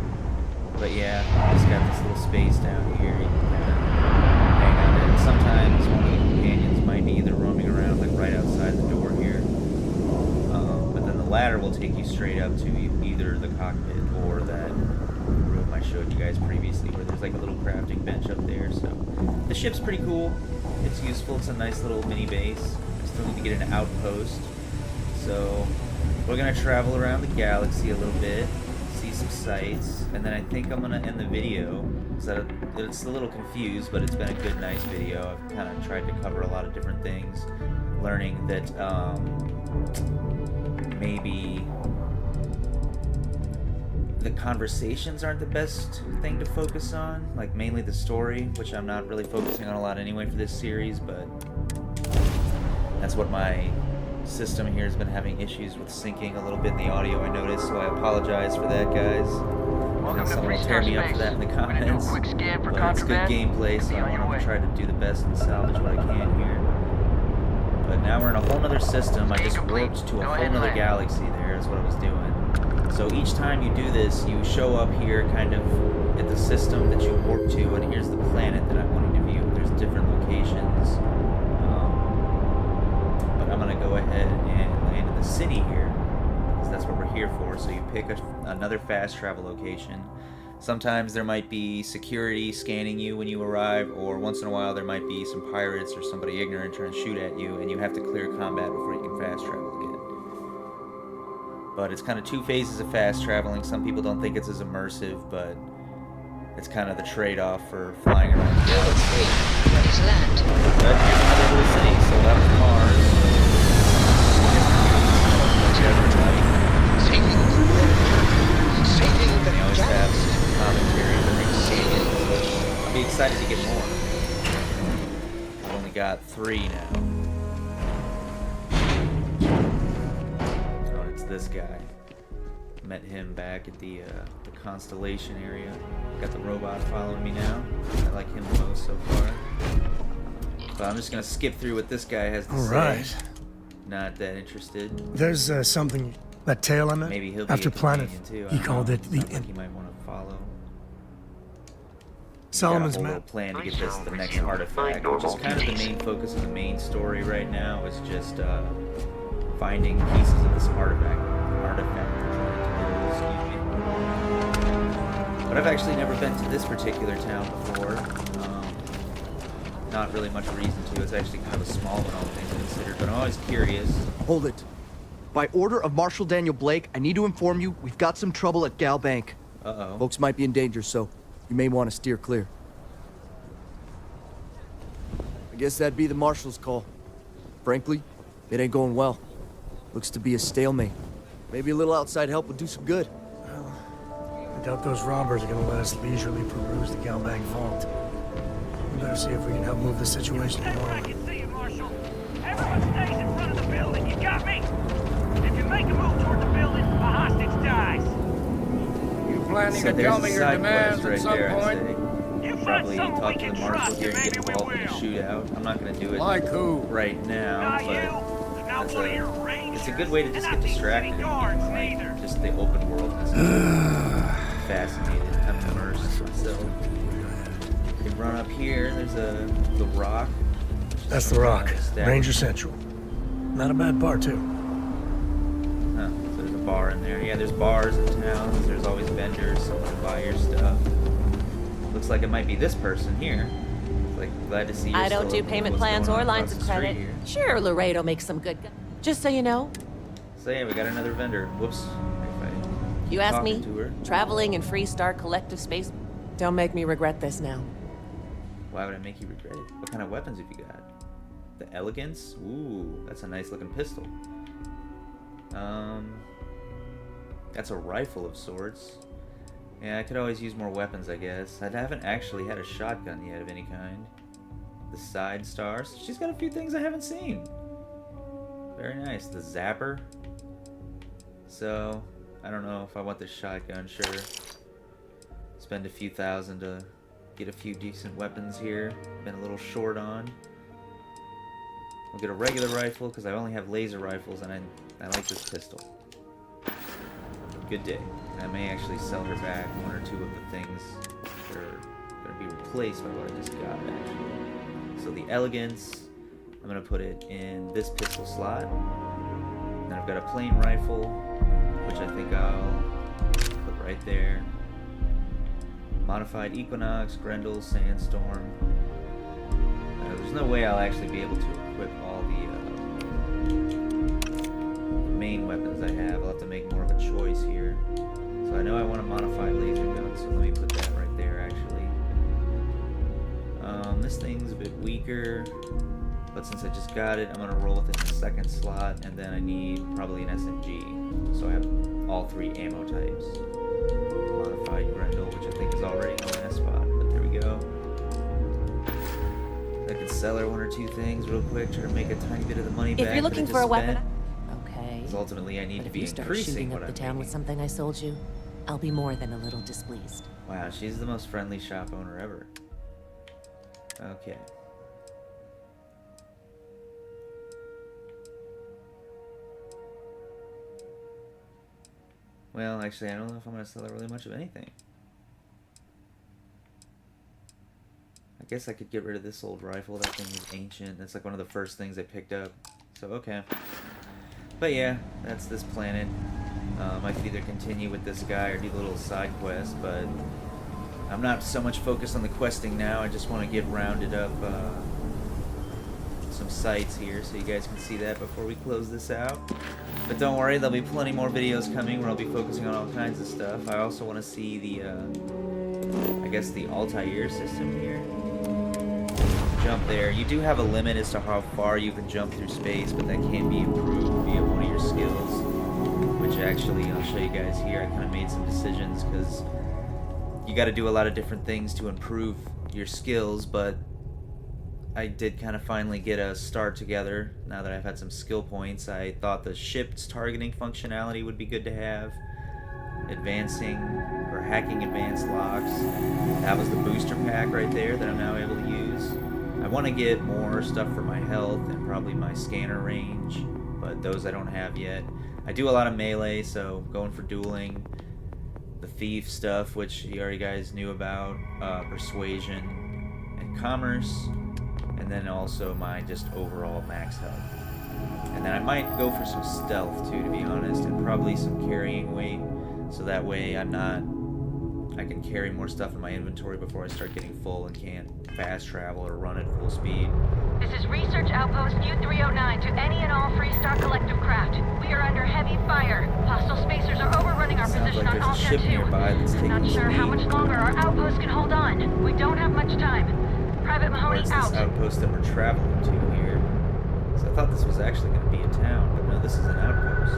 but yeah, just got this little space down here, you can kind of hang out in. Sometimes one of the companions might be either roaming around like right outside the door here, but then the ladder will take you straight up to either the cockpit or that room I showed you guys previously where there's like a little crafting bench up there. So the ship's pretty cool. It's useful. It's a nice little mini base. Still need to get an outpost. So we're gonna travel around the galaxy a little bit, see some sights, and then I think I'm gonna end the video. So it's a little confused, but it's been a good, nice video. I've kind of tried to cover a lot of different things, learning that maybe the conversations aren't the best thing to focus on, like mainly the story, which I'm not really focusing on a lot anyway for this series, but that's what my system here has been having issues with syncing a little bit in the audio, I noticed, so I apologize for that, guys. And someone will tear me up for that in the comments, but it's good gameplay, so I want to try to do the best and salvage what I can here. But now we're in a whole nother system. I just warped to a whole nother galaxy there, is what I was doing. So each time you do this, you show up here kind of at the system that you warp to, and here's the planet that I'm wanting to view. There's different locations. But I'm going to go ahead and land in the city here, because that's what we're here for. So you pick another fast travel location. Sometimes there might be security scanning you when you arrive, or once in a while there might be some pirates or somebody ignorant trying to shoot at you, and you have to clear combat before you can fast travel again. But it's kind of two phases of fast traveling. Some people don't think it's as immersive, but it's kind of the trade-off for flying around the galaxy. Ready to land. But here's another little city, so that was Mars. They always have some commentary that makes sense. I'll be excited to get more. I've only got 3 now. This guy. Met him back at the Constellation area. Got the robot following me now. I like him the most so far. But I'm just gonna skip through what this guy has to say. Alright. Not that interested. There's something, that tale I met. Maybe he'll be after a Planet, companion too. he called it the Like he might want to follow. Solomon's got a whole map. little plan to get this the next artifact, which is kind of the main focus of the main story right now. Is just finding pieces of this artifact. Excuse me. But I've actually never been to this particular town before. Not really much reason to. It's actually kind of a small one, all things considered. But I'm always curious. Hold it. By order of Marshal Daniel Blake, I need to inform you we've got some trouble at Gal Bank. Uh-oh. Folks might be in danger, so you may want to steer clear. I guess that'd be the Marshal's call. Frankly, it ain't going well. Looks to be a stalemate. Maybe a little outside help would do some good. I doubt those robbers are gonna let us leisurely peruse the Galbank vault. We better see if we can help move the situation along. I can see you, Marshal. Everyone stays in front of the building. You got me? If you make a move toward the building, a hostage dies. You planning So to there's tell the me your side demands quest at right some there, point? I'd say. Probably talk to the marshal here and get involved in a shootout. I'm not going to do it Like who? right now, but it's a good way to just get distracted and get like, just the open world and stuff. Fascinated. I'm immersed myself. You can run up here. There's the rock. That's the rock. Ranger Central. Not a bad bar, too. Huh. So there's a bar in there. Yeah, there's bars in towns. There's always vendors. Someone to buy your stuff. Looks like it might be this person here. Like, glad to see you. I don't do payment plans or lines of credit. Sure, Laredo makes some good. Just so you know. So yeah, we got another vendor. Whoops. You asked me. To her. Traveling in Freestar Collective Space. Don't make me regret this now. Why would I make you regret it? What kind of weapons have you got? The Elegance? Ooh, that's a nice looking pistol. That's a rifle of sorts. Yeah, I could always use more weapons, I guess. I haven't actually had a shotgun yet of any kind. The Side Stars. She's got a few things I haven't seen. Very nice. The Zapper. So, I don't know if I want this shotgun, sure. Spend a few thousand to get a few decent weapons here. Been a little short on. We'll get a regular rifle, because I only have laser rifles, and I like this pistol. Good day. I may actually sell her back one or two of the things that are going to be replaced by what I just got, actually. So the Elegance, I'm going to put it in this pistol slot. And then I've got a plain rifle, which I think I'll put right there. Modified Equinox, Grendel, Sandstorm. There's no way I'll actually be able to equip all the main weapons I have. I'll have to make more of a choice here. So I know I want a modified laser gun, so let me put that right there, actually. This thing's a bit weaker, but since I just got it, I'm going to roll with it in the second slot, and then I need probably an SMG. So I have all three ammo types. Modified Grendel, which I think is already in the spot, but there we go. I could sell her one or two things real quick, try to make a tiny bit of the money back. If you're looking for a weapon, okay. Because ultimately I need to be if you start increasing shooting what up the I'm town with something I sold you, I'll be more than a little displeased. Wow, she's the most friendly shop owner ever. Okay. Well, actually, I don't know if I'm going to sell her really much of anything. I guess I could get rid of this old rifle. That thing is ancient. That's like one of the first things I picked up. So, okay. But yeah, that's this planet. I could either continue with this guy or do the little side quest, but I'm not so much focused on the questing now. I just want to get rounded up some sites here so you guys can see that before we close this out. But don't worry, there'll be plenty more videos coming where I'll be focusing on all kinds of stuff. I also want to see the, I guess the Altair system here. Jump there. You do have a limit as to how far you can jump through space, but that can be improved via one of your skills. Which actually, I'll show you guys here. I kind of made some decisions because you got to do a lot of different things to improve your skills, but I did kind of finally get a start together now that I've had some skill points. I thought the ship's targeting functionality would be good to have. Advancing or hacking advanced locks. That was the booster pack right there that I'm now able to use. I want to get more stuff for my health and probably my scanner range, but those I don't have yet. I do a lot of melee, so going for dueling. the thief stuff, which you already guys knew about, persuasion and commerce, and then also my just overall max health. And then I might go for some stealth too, to be honest, and probably some carrying weight, so that way I can carry more stuff in my inventory before I start getting full and can't fast travel or run at full speed. This is Research Outpost U-309 to any and all Freestar Collective craft. We are under heavy fire. Hostile spacers are overrunning our Sounds position like on there's a Altair ship 2. nearby that's taking Not sure how much longer our outpost can hold on. We don't have much time. Private Mahoney Where's out. this outpost that we're traveling to here? So I thought this was actually going to be a town, but no, this is an outpost.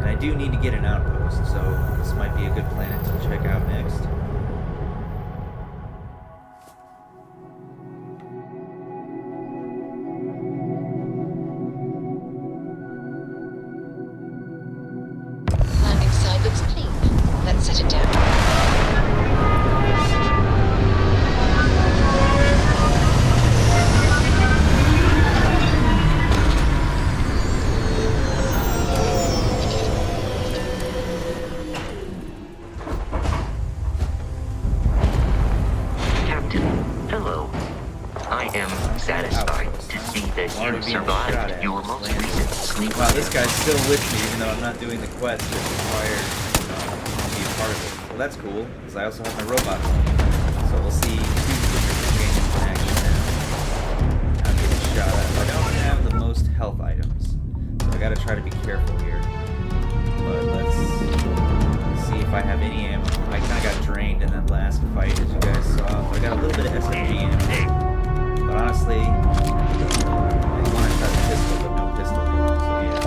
And I do need to get an outpost, so this might be a good planet to check out next. Landing side looks clean. Let's set it down. Survived your most recent sleep. Wow, this guy's still with me, even though I'm not doing the quest that required to be a part of it. Well, that's cool, because I also have my robot on me. So we'll see two different companions in action now. I'm getting shot at. I don't have the most health items, so I gotta try to be careful here. But let's see if I have any ammo. I kinda got drained in that last fight, as you guys saw. So I got a little bit of SMG ammo. But honestly, I want to try the pistol, but no pistol ammo, so yeah.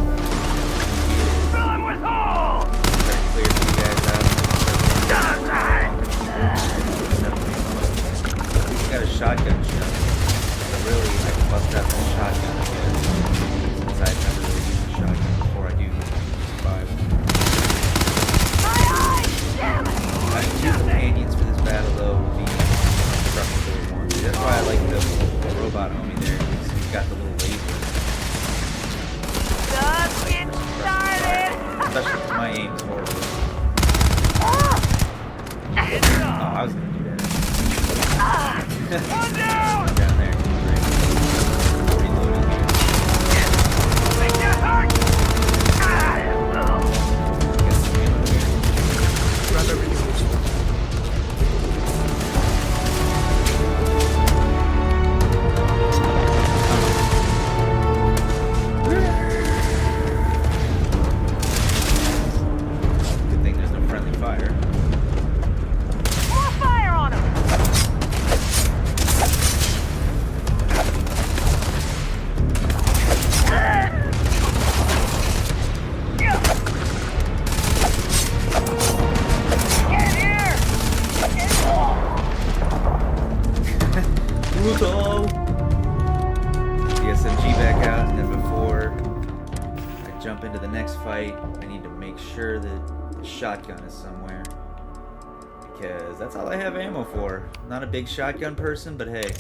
Fill him with holes! Try to clear these guys out. He's got a shotgun shot. So really, I can bust out that shotgun again. Since I've never really used a shotgun before I do survive. Having two companions for this battle, though, will be preferable one. That's why I like the robot homie there. He's got the little laser. Just get started! Especially because my aim's horrible. Oh, I was gonna do that. One down! Down there. Great. Reloading here. Make that hurt! Got some ammo here. Grab everything. Good thing there's no friendly fire. More fire on him! Get here! Brutal! The SMG back out, and then before I jump into the next fight, I need to make sure that the shotgun is somewhere. Because that's all I have ammo for. Not a big shotgun person, but hey,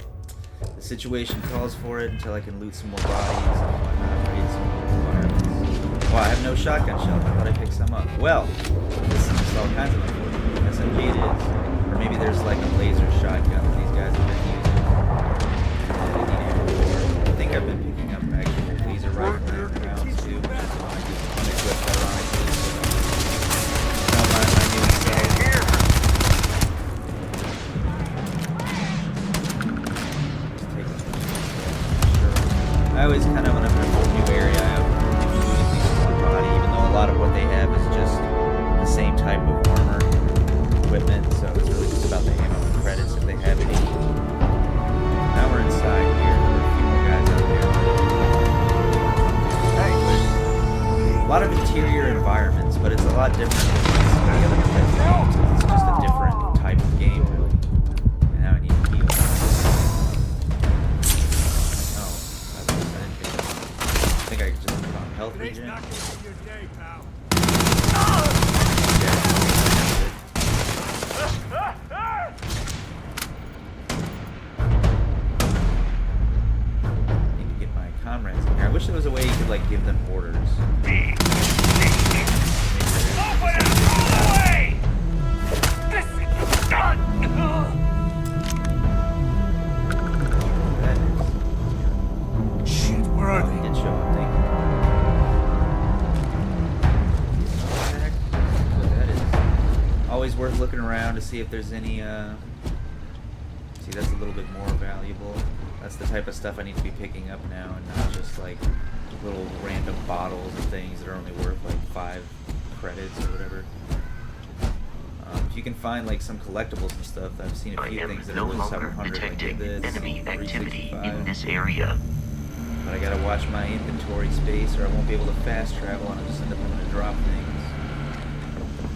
the situation calls for it until I can loot some more bodies and whatnot, raid some more requirements. Wow, I have no shotgun shells. I thought I picked some up. Well, this is all kinds of unfortunate. SMG it is. Or maybe there's like a laser shotgun that these guys have been using. I think I've been picking up actual laser rifle rounds too, which is why I just unequipped ironically. So, no, my new self. I always kind of, when I'm in a whole new area, I include at least one body, even though a lot of what they have is just the same type of armor equipment, so it's really just about the ammo and credits if they have any. Now we're inside here. There are a few more guys out there. A lot of interior environments, but it's a lot different than some of the other Bethesda games, 'cause it's just a different type of game, really. And now I need to heal. I think I just put on health regen. Need to get my comrades in here. I wish there was a way you could like give them orders. Open it all the way! see if there's any, see, that's a little bit more valuable. That's the type of stuff I need to be picking up now, and not just like little random bottles and things that are only worth like 5 credits or whatever. If you can find like some collectibles and stuff, I've seen a few things that are worth 700, like this, enemy activity 365. in this area. But I gotta watch my inventory space, or I won't be able to fast travel, and I'll just end up having to drop things.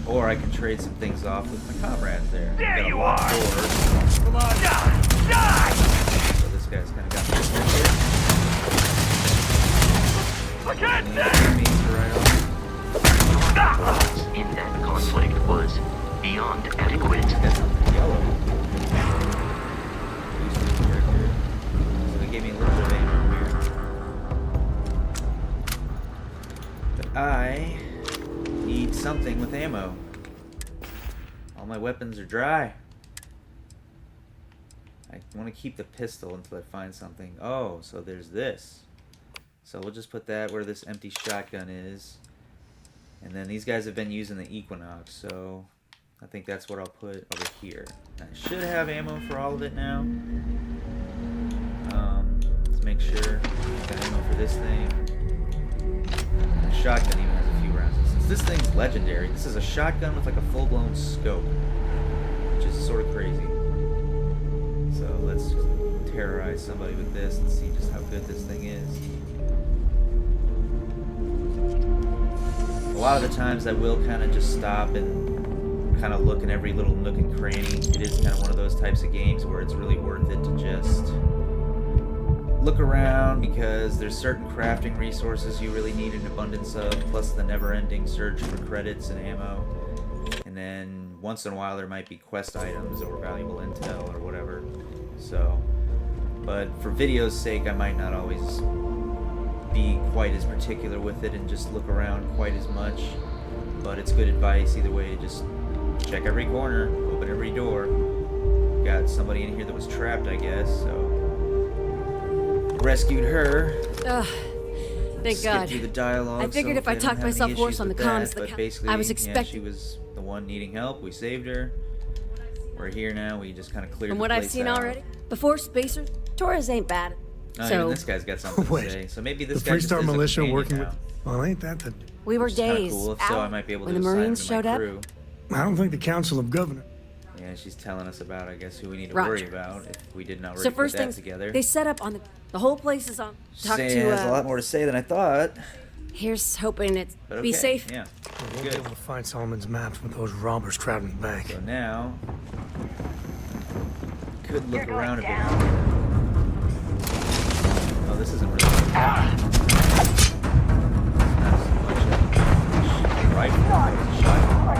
Or I can trade some things off with my comrades there. There you locked are! doors. Come on! Die! So this guy's kind of got me here. Look at In that conflict was beyond adequate. Yellow. So they gave me a little bit of ammo here. But I need something with ammo. All my weapons are dry. I want to keep the pistol until I find something. Oh, so there's this. So we'll just put that where this empty shotgun is. And then these guys have been using the Equinox, so I think that's what I'll put over here. I should have ammo for all of it now. Let's make sure I've got ammo for this thing. The shotgun even has a few rounds. Since this thing's legendary, this is a shotgun with like a full-blown scope, which is sort of crazy. So let's terrorize somebody with this and see just how good this thing is. A lot of the times I will kind of just stop and kind of look in every little nook and cranny. It is kind of one of those types of games where it's really worth it to just look around, because there's certain crafting resources you really need an abundance of, plus the never-ending search for credits and ammo. And then once in a while there might be quest items or valuable intel or whatever. So, but for video's sake, I might not always be quite as particular with it and just look around quite as much, but it's good advice either way. Just check every corner, open every door. Got somebody in here that was trapped, I guess, so rescued her. Thank God. Through the dialogue, I figured so if I didn't talked have any myself hoarse issues on the with comms, that, but basically, I was yeah, expecting. she was the one needing help. We saved her. We're here now. We just kind of cleared From the what place I've seen out. already, before Spacers, Torres ain't bad. Oh, So even this guy's got something to Wait, say. So maybe this the guy just Freestar is a militia companion working now. with... Well, ain't that the... we were Which is kinda days cool. If so, I out might be able when to the assign him Marines to my showed up. crew. I don't think the Council of Governors... Yeah, she's telling us about, I guess, who we need to Roger. worry about if we didn't already So first put that things, together. they set up on the whole place is on. Talk Say to has a lot more to say than I thought. Here's hoping it's But be okay, safe. Yeah. We'll be able to find Solomon's maps with those robbers crowding the bank. So now, could look around a bit. Oh, this isn't really. It's not so much a rifle, it's a shotgun.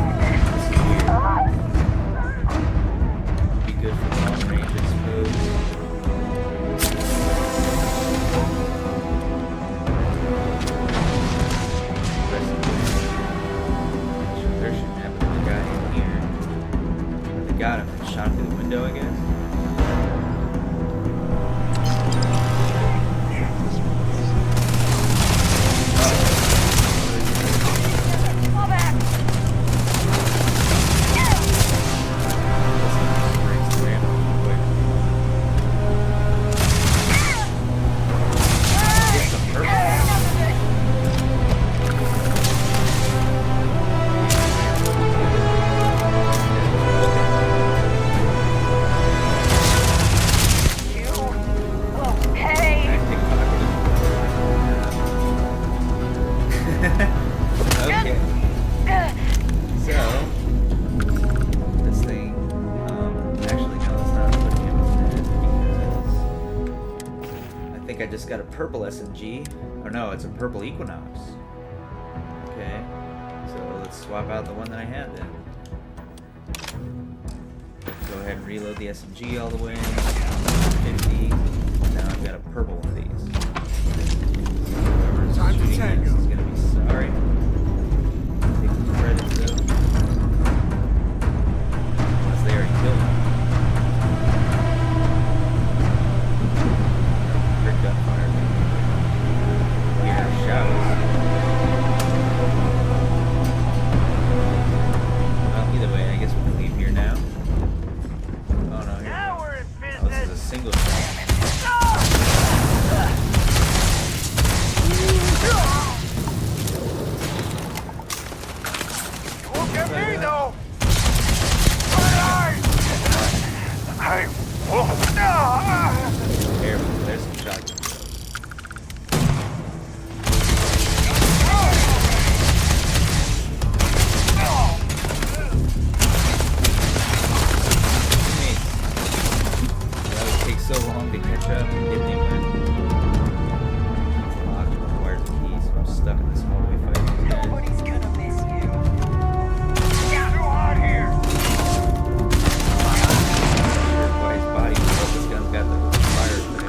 This is weird. Be good for long range, I suppose. There shouldn't happen to be a guy in here. They got him and shot him through the window, I guess. Okay. So, this thing, actually no, it's not putting him on that because I think I just got a purple SMG. Or no, it's a purple Equinox. Okay, so let's swap out the one that I had then. Go ahead and reload the SMG all the way. 50. Now I've got a purple one of these. Whoever's shooting this is gonna be sorry. Take the credits though. Unless they already killed him. Brick gunfire. Hear shouts. Well, either way, I guess we can leave here now. single shot. Look at me, though! I won't. Here, there's some shotguns. So long to catch up and get anywhere. It's locked and requires a key, so I'm stuck in this hallway fighting these guys. Nobody's gonna miss you. It's too hot here. Sure, why his body blew up. This gun's got the fire effect.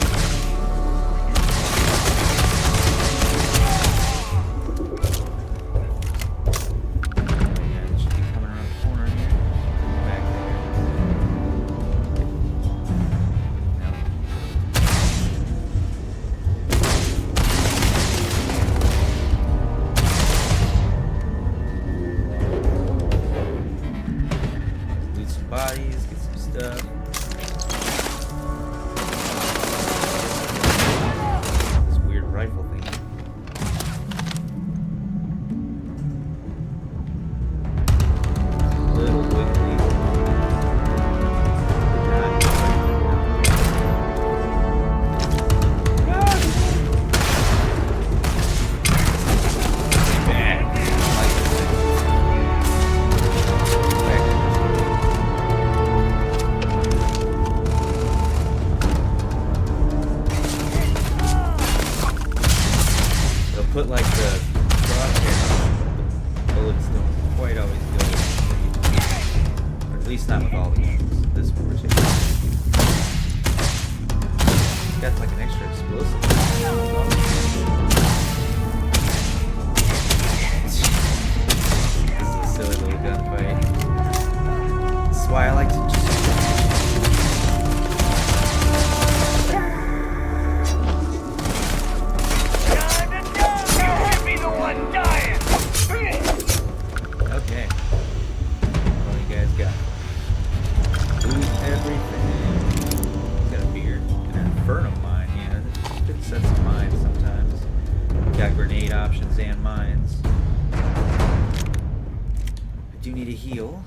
Yeah, it should be coming around the corner here. Back there. Loot some bodies, get some stuff. This weird rifle thing. Little wiggly. Put like the crosshair on, but the bullets don't quite always go where you think. Or at least not with all the guns. This one particularly. It's got like an extra explosive. This is a silly little gunfight. This is why I like to just okay. What do you guys got? Loot everything. Got a beer. An inferno mine, yeah. There's good sets of mines sometimes. Got grenade options and mines. I do need a heal.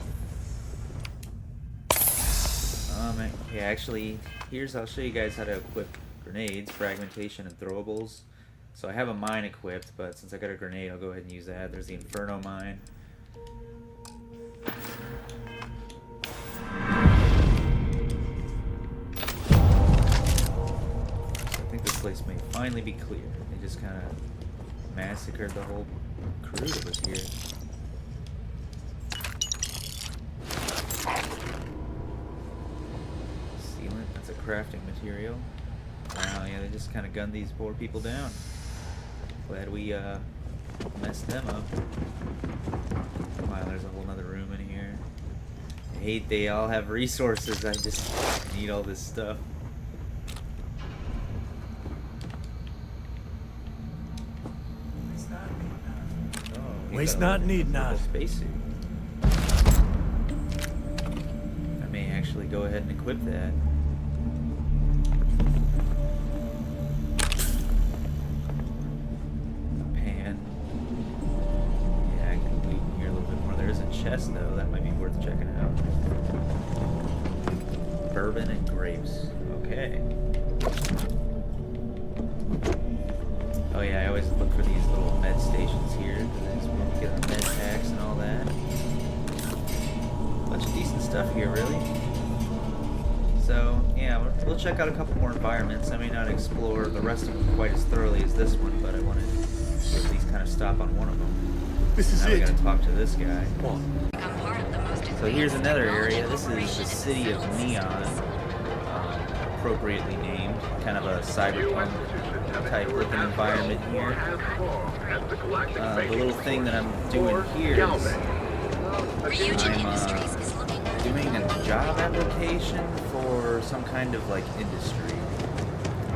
Yeah, actually, I'll show you guys how to equip grenades, fragmentation, and throwables. So I have a mine equipped, but since I got a grenade, I'll go ahead and use that. There's the inferno mine. I think this place may finally be clear. They just kind of massacred the whole crew that was here. Sealant, that's a crafting material. Wow, yeah, they just kind of gunned these poor people down. Glad we messed them up. Wow, there's a whole nother room in here. I hate they all have resources. I just need all this stuff. Waste not, need not. Spacesuit. I may actually go ahead and equip that. Pan. Yeah, I can loot in here a little bit more. There is a chest though. That might be worth checking out. Bourbon and grapes. Okay. Oh yeah, I always look for these little med stations here. Get the med packs and all that. Bunch of decent stuff here, really. So yeah, we'll check out a couple more environments. I may not explore the rest of them quite as thoroughly as this one, but I wanted to at least kind of stop on one of them. This is now it. we gotta talk to this guy. So here's another area. This is the city of Neon, appropriately named. Kind of a cyberpunk type looking environment here. The little thing that I'm doing here is I'm doing a job application for some kind of like industry,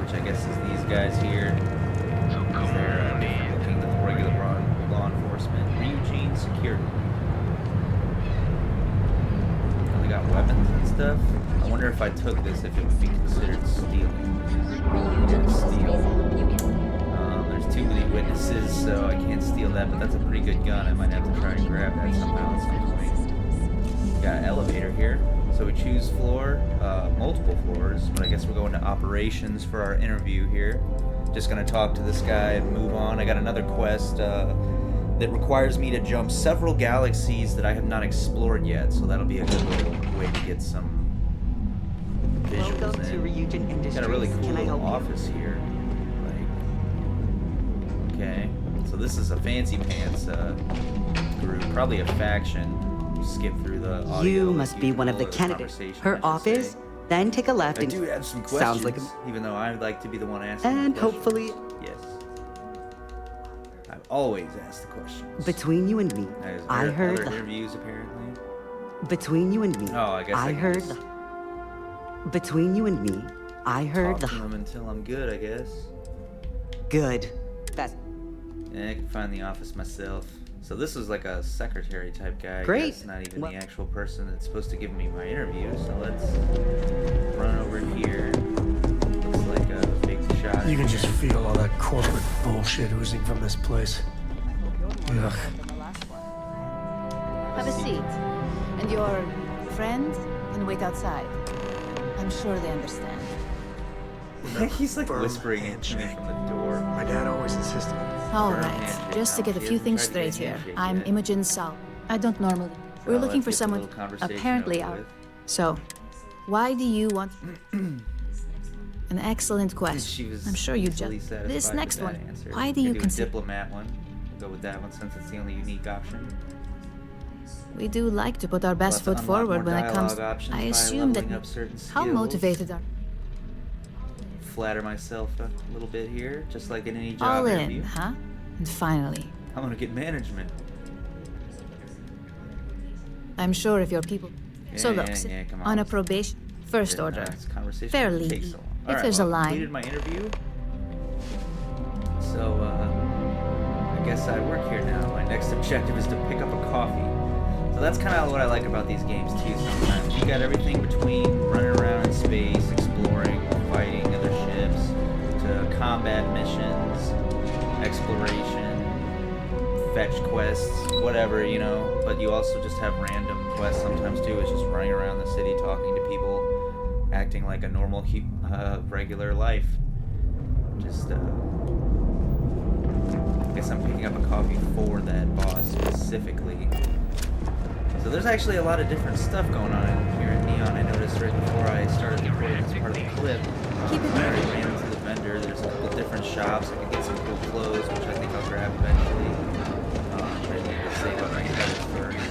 which I guess is these guys here. They're different looking than the regular law enforcement. Ryujin Security. Oh, they got weapons and stuff. stuff. I wonder if I took this, if it would be considered stealing. Yeah, steal. There's too many witnesses, so I can't steal that, but that's a pretty good gun. I might have to try and grab that somehow at some point. Got an elevator here. So we choose floor, multiple floors, but I guess we're going to operations for our interview here. Just gonna talk to this guy and move on. I got another quest that requires me to jump several galaxies that I have not explored yet, so that'll be a good way to get some visuals. Welcome to Ryujin Industries. Got a really cool Can I little help you? office here. Like, okay, so this is a fancy pants group, probably a faction. Skip through the audio. You must be one of the candidates. Her office, then take a left I and... do have some questions, Sounds like even though I'd like to be the one asking And the hopefully... Yes. I've always asked the questions. Between you and me, There's I heard... other interviews, apparently. Between you and me, Oh, I guess I can heard... just Between you and me, I heard talk to them until I'm good, I guess. Good. That's... Yeah, I can find the office myself. So this is like a secretary type guy. Great. I guess, not even the actual person that's supposed to give me my interview. So let's run over here. Looks like a big shot. You can just feel all that corporate bullshit oozing from this place. Ugh. Have a seat. And your friend can wait outside. I'm sure they understand. He's like whispering it to me from the door. My dad always insisted on this. All right, just to get a few things straight here. I'm Imogen Sal. I don't normally. We're looking for someone apparently out. So, why do you want... An excellent question. I'm sure you just... This next one. Why do you consider... Diplomat one. Go with that one since it's the only unique option. We do like to put our best foot forward when it comes... I assume that... How motivated are... Flatter myself a little bit here, just like in any job All interview. in, huh? And finally, I want to get management. I'm sure if your people... So look, come on a probation, first order, fairly, takes so long. if Alright, there's well, a line... completed my interview. So, I guess I work here now. My next objective is to pick up a coffee. So that's kind of what I like about these games too sometimes. You got everything between running around in space, exploring, fighting other ships, to combat missions, exploration, fetch quests, whatever, you know. But you also just have random quests sometimes too. It's just running around the city talking to people, acting like a normal, regular life. Just, I guess I'm picking up a coffee for that boss specifically. So there's actually a lot of different stuff going on here in Neon. I noticed right before I started recording this part of the clip. I ran into the vendor. There's a couple different shops. I could get some cool clothes, which I think I'll grab eventually. I need to save up my credits first.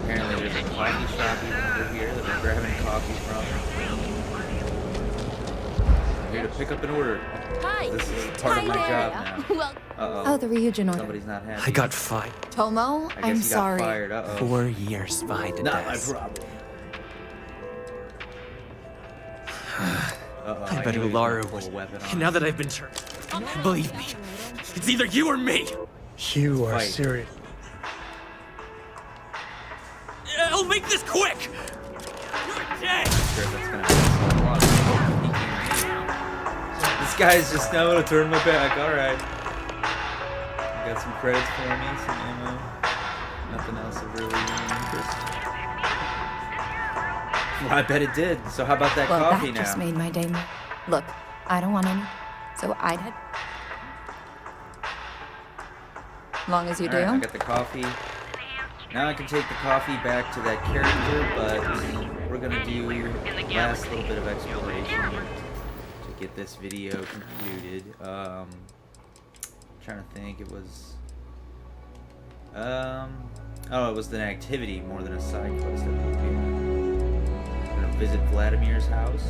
Apparently there's a coffee shop even over here that we're grabbing coffee from. I'm here to pick up an order. Hi. This is part of my job now. Well, Uh-oh. Oh, the Ryujin order. Somebody's not happy. I got fired. Tomo, I guess I'm he sorry. got fired. Uh-oh. 4 years behind a Not my desk. problem. I bet Ularu would. Now that I've been turned, believe me, it's either you or me. You are Fight. serious. I'll make this quick. You're dead. Sure, that's gonna happen so long. This guy's just now gonna turn my back. Alright. Got some credits for me, some ammo. Nothing else of really interest. Well, I bet it did. So how about that Well, coffee that now? just made my day. Look, I don't want any, so I'd head. Long as you do. Alright, I got the coffee. Now I can take the coffee back to that character, but we're gonna do last little bit of exploration to get this video concluded. Trying to think, it was oh, it was an activity more than a side quest. I believe. We're gonna visit Vladimir's house,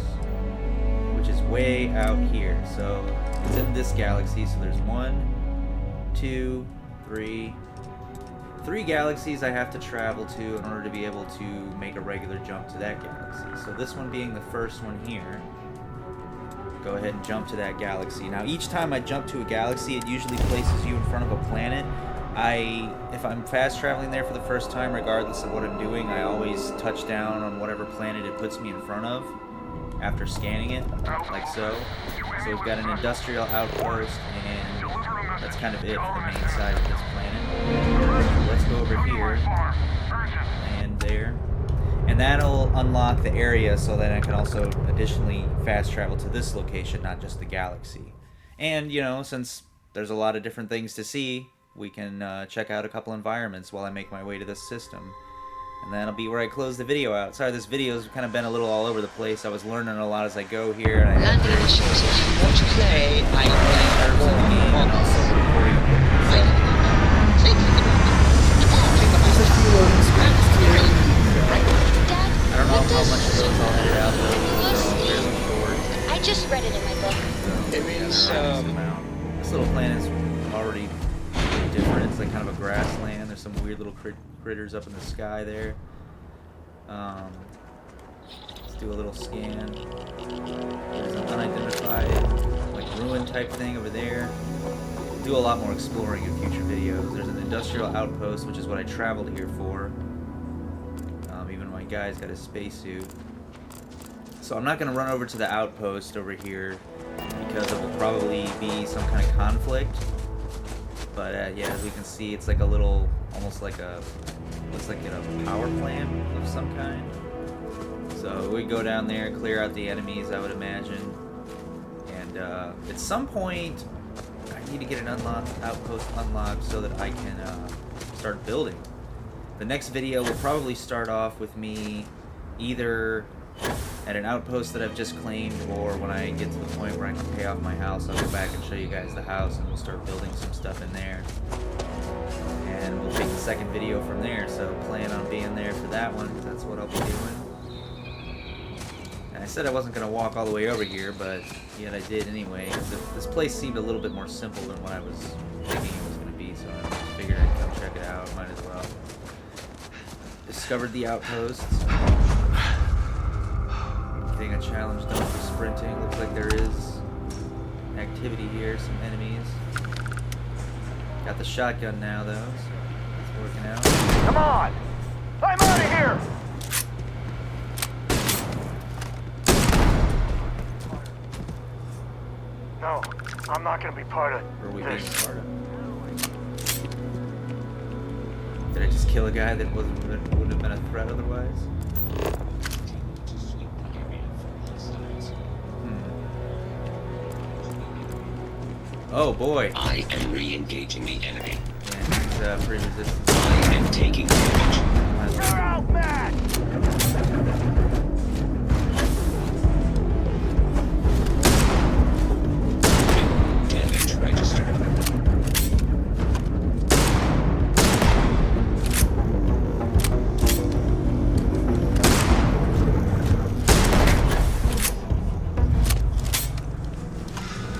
which is way out here. So it's in this galaxy. So there's 1, 2, 3 galaxies I have to travel to in order to be able to make a regular jump to that galaxy. So this one being the first one here. Go ahead and jump to that galaxy. Now each time I jump to a galaxy, it usually places you in front of a planet. if I'm fast traveling there for the first time, regardless of what I'm doing, I always touch down on whatever planet it puts me in front of after scanning it, like so. So we've got an industrial outpost, and that's kind of it for the main side of this planet. Let's go over here, and there. And that'll unlock the area so that I can also additionally fast travel to this location, not just the galaxy. And, you know, since there's a lot of different things to see, we can check out a couple environments while I make my way to this system. And that'll be where I close the video out. Sorry, this video's kind of been a little all over the place. I was learning a lot as I go here, and I had to play curves in the game and also recording. I don't know how much of those I'll edit out, though. They're all fairly short. I just read it in my book. So, this little planet is already different. It's like kind of a grassland. There's some weird little critters up in the sky there. Let's do a little scan. There's an unidentified, like, ruin type thing over there. We'll do a lot more exploring in future videos. There's an industrial outpost, which is what I traveled here for. Even my guy's got his spacesuit. So I'm not going to run over to the outpost over here because it will probably be some kind of conflict. But yeah, as we can see, it's like a little, almost like a, looks like a power plant of some kind. So we go down there, clear out the enemies, I would imagine. And at some point, I need to get an outpost unlocked so that I can start building. The next video will probably start off with me either at an outpost that I've just claimed, or when I get to the point where I can pay off my house, I'll go back and show you guys the house and we'll start building some stuff in there. And we'll take the second video from there, so plan on being there for that one, because that's what I'll be doing. And I said I wasn't going to walk all the way over here, but yet I did anyway, because this place seemed a little bit more simple than what I was thinking it was going to be, so I just figured I'd come check it out, might as well. Discovered the outposts. Getting a challenge done for sprinting. Looks like there is activity here, some enemies. Got the shotgun now, though, so it's working out. Come on! I'm out of here! No, I'm not gonna be part of Or we being this. part of. Did I just kill a guy that wouldn't have been a threat otherwise? Oh boy. I am re-engaging the enemy. Yeah, he's pretty resistant. I am taking damage. You're outmatched! Damage registered.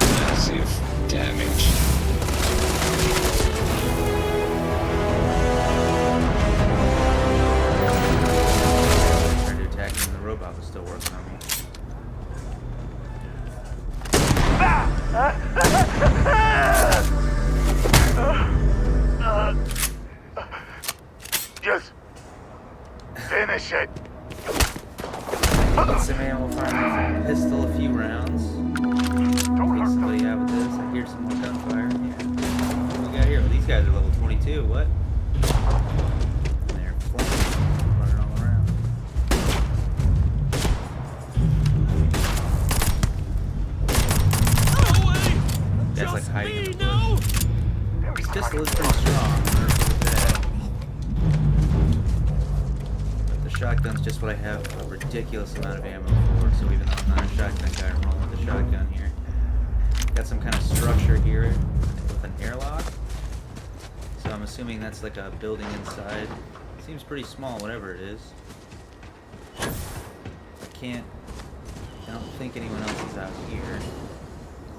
Massive damage. Tried to attack him and the robot was still working on me. Just finish it. Let's see, man, we'll find a pistol, a few rounds. Take somebody out with this. I hear some more gunfire. Yeah. What do we got here? Well, these guys are level 22. What? They're flying, running all around. That's like hiding in the bush. This pistol is pretty strong. But the shotgun's just what I have a ridiculous amount of ammo for, so even though I'm not a shotgun guy, I'm rolling with the shotgun here. Got some kind of structure here with an airlock. So I'm assuming that's like a building inside. Seems pretty small, whatever it is. I don't think anyone else is out here.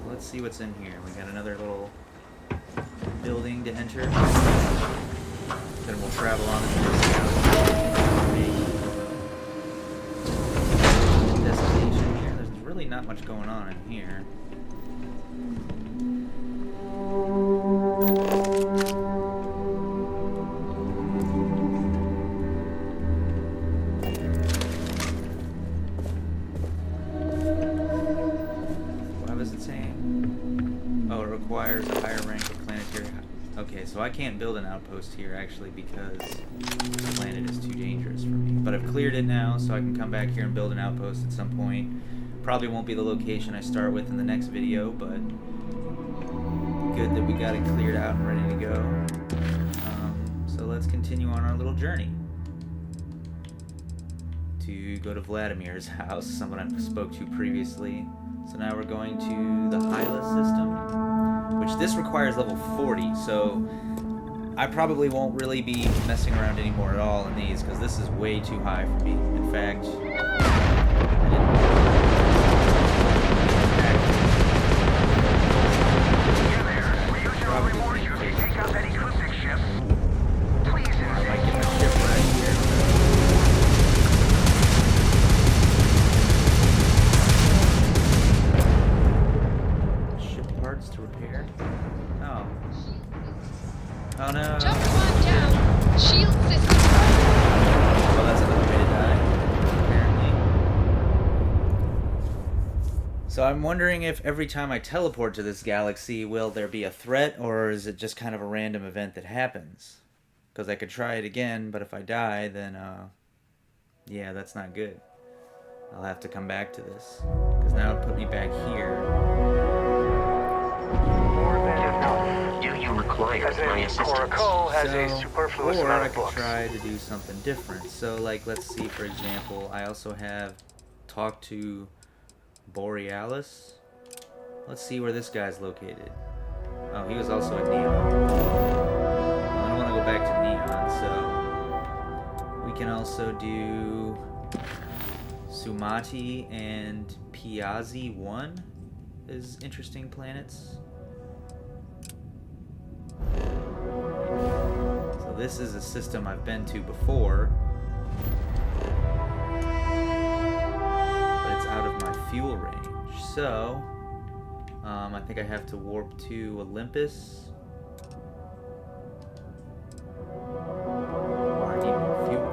Let's see what's in here. We got another little building to enter. Then we'll travel on into this destination here. There's really not much going on in here. requires a higher rank of planetary. Okay, so I can't build an outpost here actually because the planet is too dangerous for me. But I've cleared it now, so I can come back here and build an outpost at some point. Probably won't be the location I start with in the next video, but good that we got it cleared out and ready to go. So let's continue on our little journey to go to Vladimir's house, someone I spoke to previously. So now we're going to the Hyla system, which this requires level 40, so I probably won't really be messing around anymore at all in these, because this is way too high for me. In fact, to repair. Oh. Oh no. Jump climb down. Shield system. Oh, that's another way to die, apparently. So I'm wondering if every time I teleport to this galaxy, will there be a threat, or is it just kind of a random event that happens? Because I could try it again, but if I die, then, yeah, that's not good. I'll have to come back to this. Because now it put me back here. Do you require my assistance? Or I could try to do something different. So, like, let's see, for example, I also have talked to Borealis. Let's see where this guy's located. Oh, he was also at Neon. I don't want to go back to Neon, so we can also do Sumati and Piazzi 1 as interesting planets. So this is a system I've been to before, but it's out of my fuel range. So I think I have to warp to Olympus. Or I need more fuel.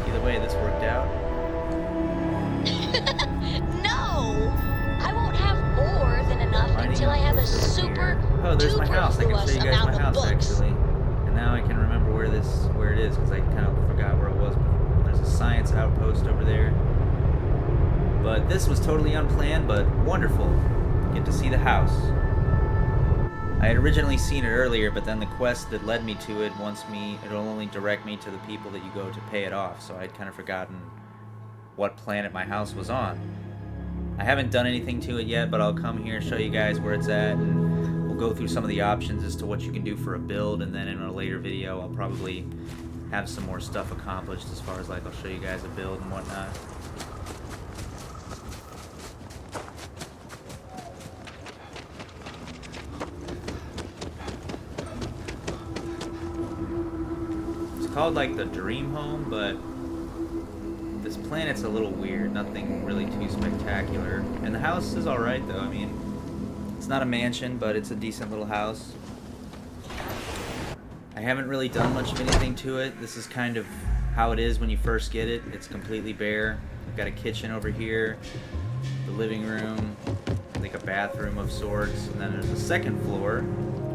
Either way, this worked out. No! I won't have more than enough until I have a super Oh, there's my house. I can show you guys amount my of house books. actually. And now I can remember where it is, because I kind of forgot where it was before. There's a science outpost over there. But this was totally unplanned, but wonderful. Get to see the house. I had originally seen it earlier, but then the quest that led me to it it'll only direct me to the people that you go to pay it off, so I'd kind of forgotten what planet my house was on. I haven't done anything to it yet, but I'll come here and show you guys where it's at, and we'll go through some of the options as to what you can do for a build, and then in a later video I'll probably have some more stuff accomplished as far as, like, I'll show you guys a build and whatnot. It's called, like, the Dream Home, but this planet's a little weird, nothing really too spectacular. And the house is alright though, I mean, it's not a mansion, but it's a decent little house. I haven't really done much of anything to it. This is kind of how it is when you first get it. It's completely bare. I've got a kitchen over here, the living room, like a bathroom of sorts, and then there's a second floor,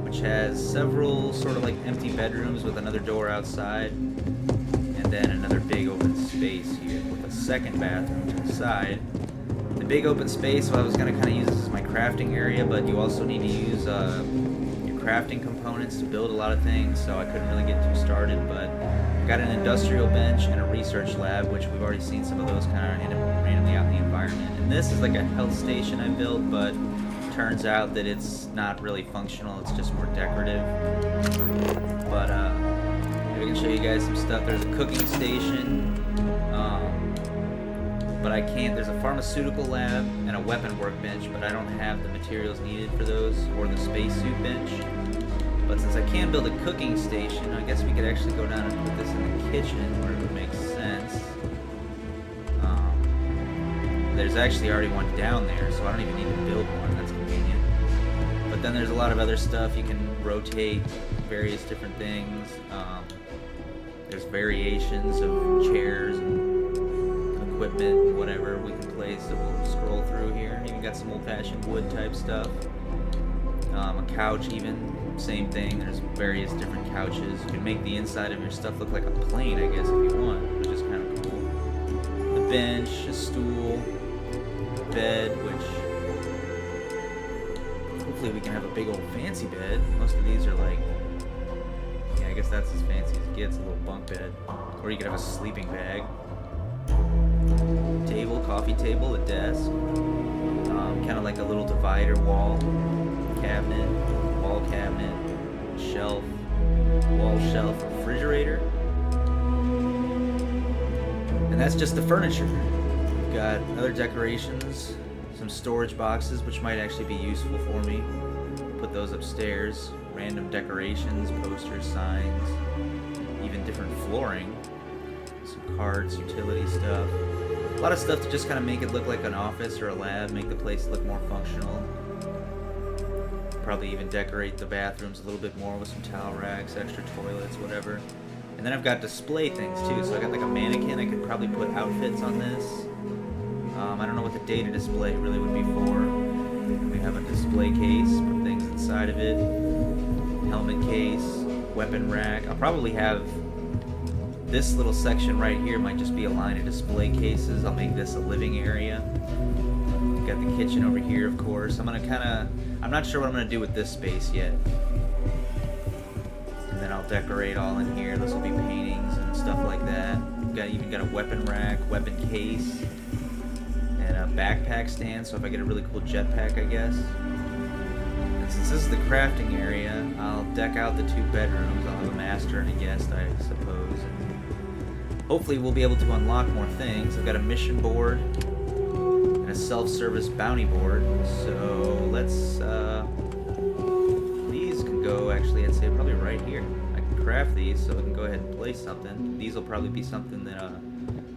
which has several sort of like empty bedrooms with another door outside. And then another big open space here with a second bathroom to the side. The big open space, well, I was going to kind of use this as my crafting area, but you also need to use your crafting components to build a lot of things, so I couldn't really get too started. But I've got an industrial bench and a research lab, which we've already seen some of those kind of randomly out in the environment. And this is like a health station I built, but turns out that it's not really functional, it's just more decorative. But I can show you guys some stuff. There's a cooking station, but I can't. There's a pharmaceutical lab and a weapon workbench, but I don't have the materials needed for those, or the spacesuit bench. But since I can build a cooking station, I guess we could actually go down and put this in the kitchen where it would make sense. There's actually already one down there, so I don't even need to build one. That's convenient. But then there's a lot of other stuff. You can rotate various different things. There's variations of chairs and equipment and whatever we can place that we'll scroll through here. Even got some old-fashioned wood type stuff. A couch even, same thing. There's various different couches. You can make the inside of your stuff look like a plane, I guess, if you want, which is kind of cool. A bench, a stool, a bed, which hopefully we can have a big old fancy bed. Most of these are like, yeah, I guess that's as fancy as it gets, a little bunk bed. Or you could have a sleeping bag. Table, coffee table, a desk. Kind of like a little divider wall. Cabinet, wall cabinet, shelf, wall shelf, refrigerator. And that's just the furniture. We've got other decorations, some storage boxes, which might actually be useful for me. Put those upstairs. Random decorations, posters, signs, even different flooring. Some cards, utility stuff. A lot of stuff to just kind of make it look like an office or a lab, make the place look more functional. Probably even decorate the bathrooms a little bit more with some towel racks, extra toilets, whatever. And then I've got display things too, so I got like a mannequin. I could probably put outfits on this. I don't know what the data display really would be for. We have a display case, put things inside of it. Helmet case, weapon rack. I'll probably have this little section right here might just be a line of display cases. I'll make this a living area. Got the kitchen over here, of course. I'm not sure what I'm gonna do with this space yet. And then I'll decorate all in here. This will be paintings and stuff like that. Even got a weapon rack, weapon case, and a backpack stand. So if I get a really cool jetpack, I guess. And since this is the crafting area, I'll deck out the 2 bedrooms. I'll have a master and a guest, I suppose. And hopefully we'll be able to unlock more things. I've got a mission board. A self-service bounty board, so let's these can go, actually I'd say probably right here. I can craft these so we can go ahead and place something. These will probably be something that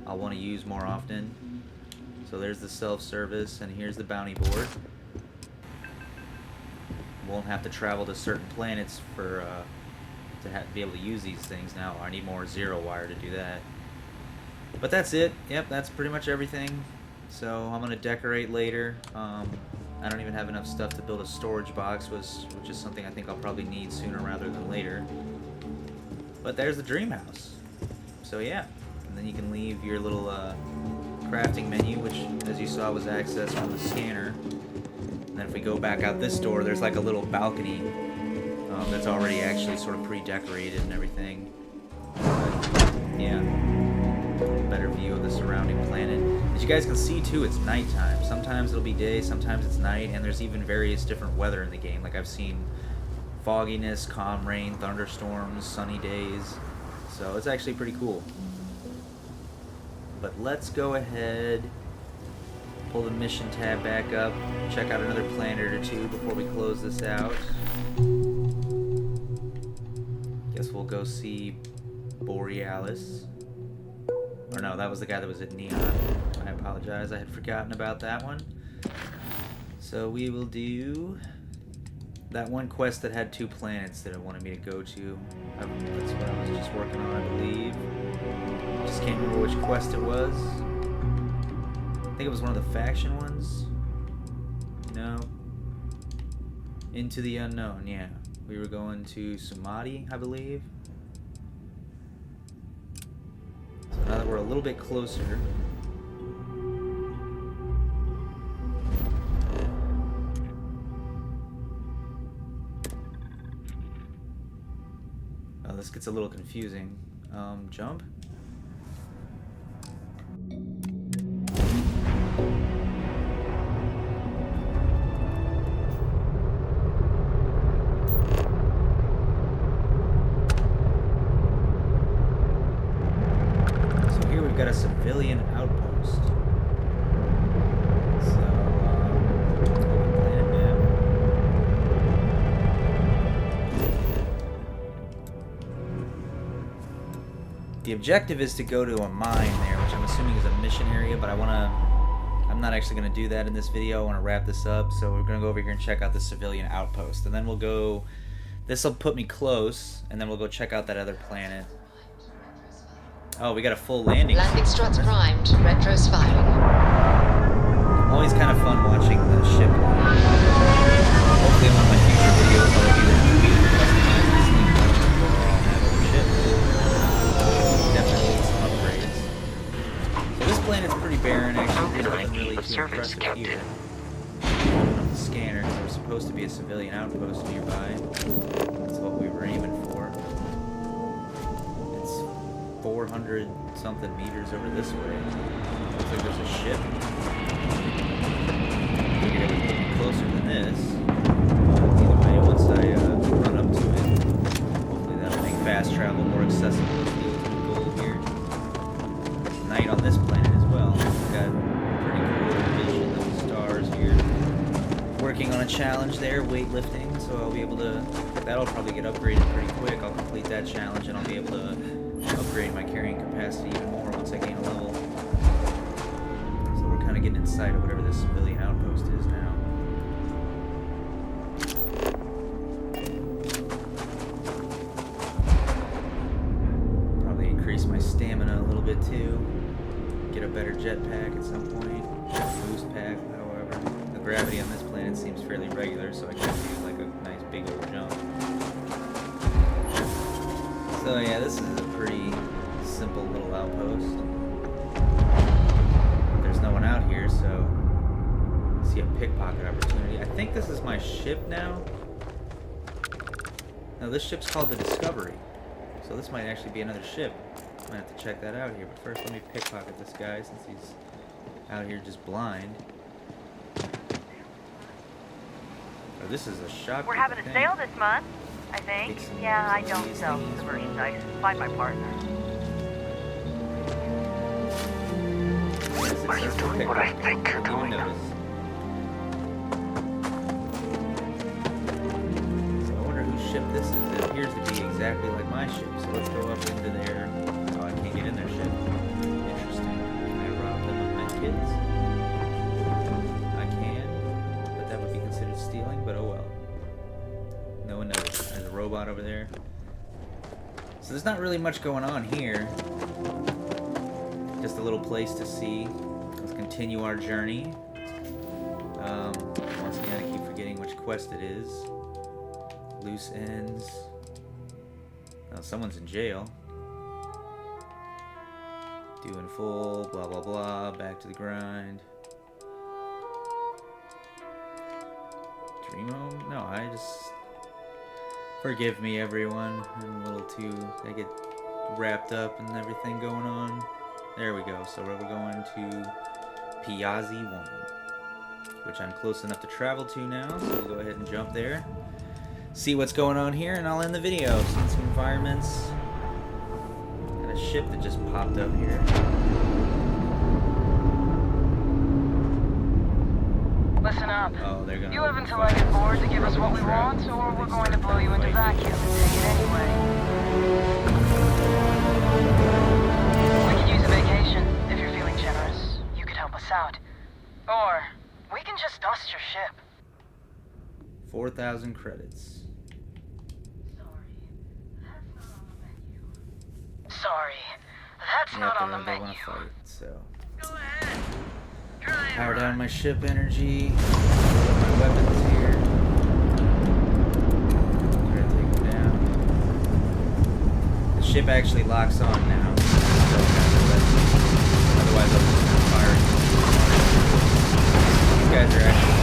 I'll want to use more often. So there's the self-service, and here's the bounty board. Won't have to travel to certain planets for to be able to use these things now. I need more zero wire to do that. But that's it. Yep, that's pretty much everything. So I'm going to decorate later. I don't even have enough stuff to build a storage box, which is something I think I'll probably need sooner rather than later. But there's the dream house. So yeah, and then you can leave your little crafting menu, which as you saw was accessed from the scanner. And then if we go back out this door, there's like a little balcony that's already actually sort of pre-decorated and everything. But, yeah, better view of the surrounding planet. As you guys can see too, it's nighttime. Sometimes it'll be day, sometimes it's night, and there's even various different weather in the game. Like I've seen fogginess, calm rain, thunderstorms, sunny days. So it's actually pretty cool. But let's go ahead, pull the mission tab back up, check out another planet or 2 before we close this out. Guess we'll go see Borealis. Or no, that was the guy that was at Neon. I apologize, I had forgotten about that one. So we will do that one quest that had 2 planets that it wanted me to go to. That's what I was just working on, I believe. Just can't remember which quest it was. I think it was one of the faction ones. No. Into the Unknown, yeah. We were going to Sumati, I believe. So now that we're a little bit closer. Oh, this gets a little confusing. Jump? Got a civilian outpost. So, planet map. The objective is to go to a mine there, which I'm assuming is a mission area, but I'm not actually going to do that in this video. I want to wrap this up, so we're going to go over here and check out the civilian outpost, and then we'll go, this will put me close, and then we'll go check out that other planet. Oh, we got a full landing. Landing struts primed. Retro's firing. Always kind of fun watching the ship. Hopefully in one of my future videos I'll either customize this thing or I'll have a ship. Definitely need some upgrades. So this planet's pretty barren actually. There's nothing really too impressive here. The scanner, because there was supposed to be a civilian outpost nearby. That's what we were aiming for. It's 400 something meters over this way. Looks like there's a ship. Figured it would put me closer than this. Either way, once I run up to it, hopefully that'll make fast travel more accessible to the goal here. It's night on this planet as well. We've got pretty cool vision of the stars here. Working on a challenge there, weightlifting, so I'll be able to, that'll probably get upgraded pretty quick. I'll complete that challenge and I'll be able to upgrade my carrying capacity even more once I gain a level. So we're kind of getting inside of whatever this civilian outpost is now. Probably increase my stamina a little bit too. Get a better jetpack at some point. Boost pack, however. The gravity on this planet seems fairly regular, so I can do like a nice big old jump. So yeah, this is a pretty simple little outpost. There's no one out here, so I see a pickpocket opportunity. I think this is my ship now. No, this ship's called the Discovery. So this might actually be another ship. Might have to check that out here. But first, let me pickpocket this guy since he's out here just blind. Oh, this is a shop. We're having a sale this month, I think. Yeah, I don't sell the merchandise. Find my partner. Are you doing what I think you're doing? So I wonder whose ship this is. It appears to be exactly like my ship. So let's go up into their... Oh, I can't get in their ship. Interesting. Can I rob them of medkits? I can, but that would be considered stealing, but oh well. No one knows. There's a robot over there. So there's not really much going on here. Just a little place to see. Let's continue our journey. Once again, I keep forgetting which quest it is. Loose ends. Oh, someone's in jail. Doing full, blah blah blah, back to the grind. Dream home? No, I just... Forgive me, everyone. I'm a little too... I get wrapped up and everything going on. There we go. So we're going to Piazzi 1, which I'm close enough to travel to now. So we'll go ahead and jump there. See what's going on here, and I'll end the video. Seen some environments. Got a ship that just popped up here. Listen up. Oh, they're gonna. You have until I get bored to give us what we want, or we're going to blow you into vacuum and take it anyway. We could use a vacation if you're feeling generous. You could help us out. Or we can just dust your ship. 4,000 credits. Sorry, that's not on the They menu. want to fight, so. Power down my ship energy. Put my weapons here. Try to take them down. The ship actually locks on now. Otherwise, I'll just start firing. These guys are actually.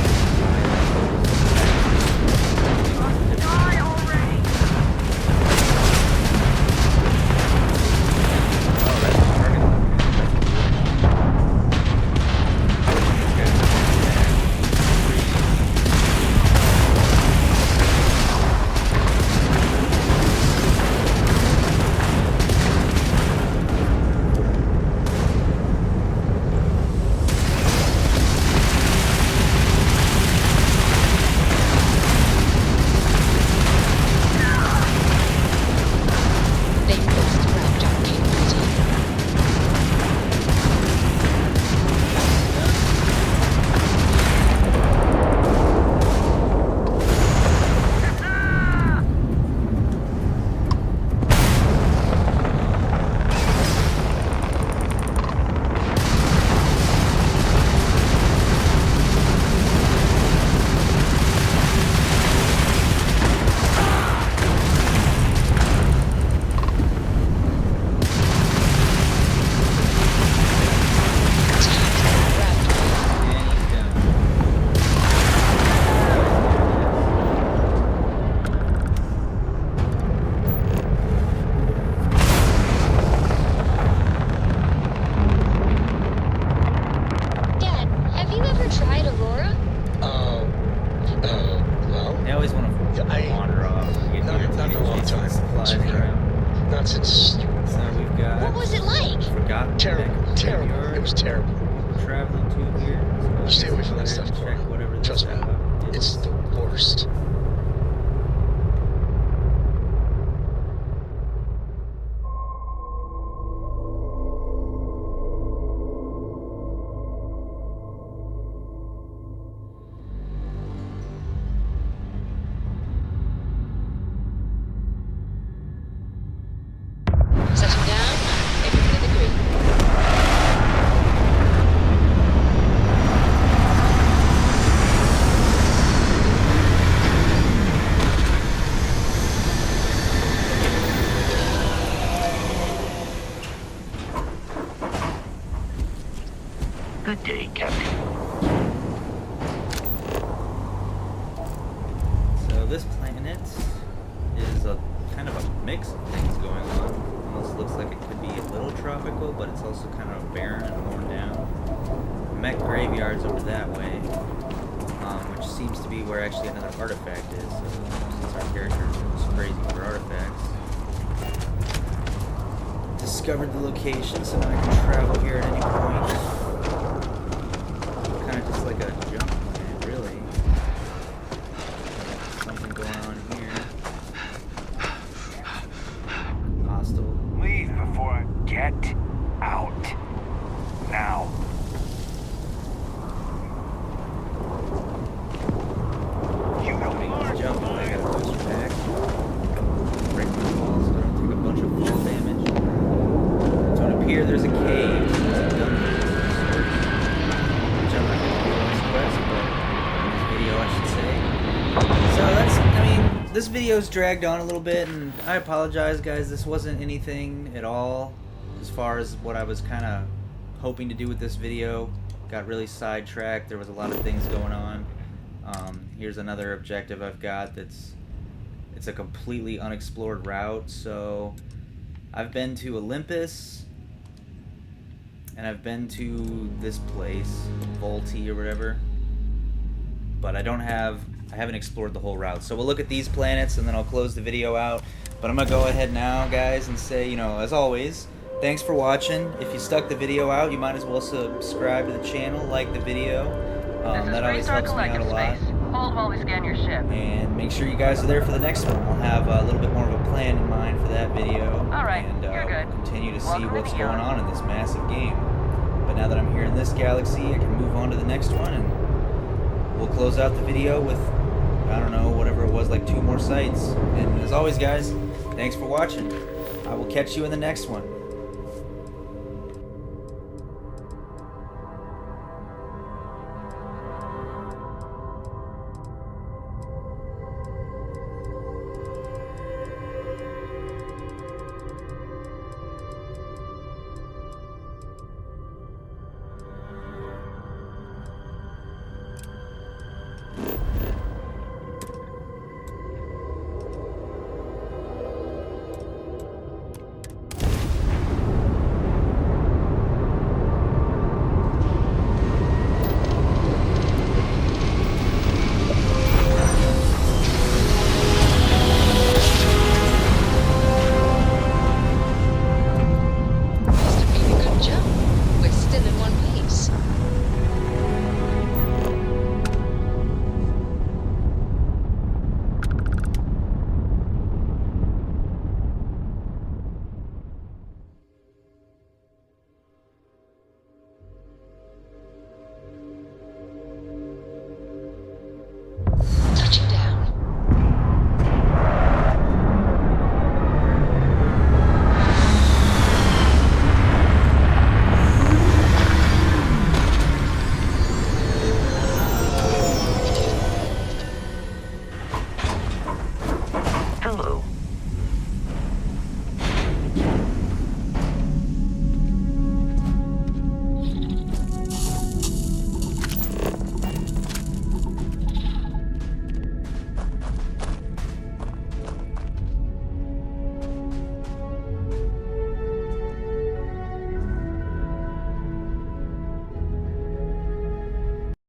Die already! Oh, that's the target. nonsense. So we've got. What was it like? Forgotten. Terrible. It was terrible. Traveling to here. So Stay away from that stuff, Cora. Trust me. It's the worst. Setting down. Everything in the green. Good day, Captain. So this planet is a kind of a mix of things going on. Almost looks like it could be a little tropical, but it's also kind of barren and worn down. Mech graveyard's over that way, which seems to be where actually another artifact is. So since our character is crazy for artifacts, discovered the location, so now I can travel here at any point. Kind of just like a jump planet, really. Something going on here. Hostile. Leave before I get out. Now. You know Jump, I got a booster pack. Break my walls so I don't take a bunch of fall damage. So it appears there's a cave. It's a dungeon. Which I'm not going to do on this quest, but in this video I should say. So that's, I mean, this video's dragged on a little bit, and I apologize guys, this wasn't anything at all as far as what I was kind of hoping to do with this video. Got really sidetracked, there was a lot of things going on. Here's another objective I've got it's a completely unexplored route. So I've been to Olympus, and I've been to this place, Volti or whatever, but I haven't explored the whole route. So we'll look at these planets and then I'll close the video out. But I'm gonna go ahead now, guys, and say, as always, thanks for watching. If you stuck the video out, you might as well subscribe to the channel, like the video. That always helps me out a lot. Hold while we scan your ship. And make sure you guys are there for the next one. We'll have a little bit more of a plan in mind for that video. Alright, and you're good. We'll continue to see Welcome to what's the going yard. on in this massive game. But now that I'm here in this galaxy, I can move on to the next one, and we'll close out the video with, I don't know, whatever it was, like 2 more sites. And as always, guys, thanks for watching. I will catch you in the next one.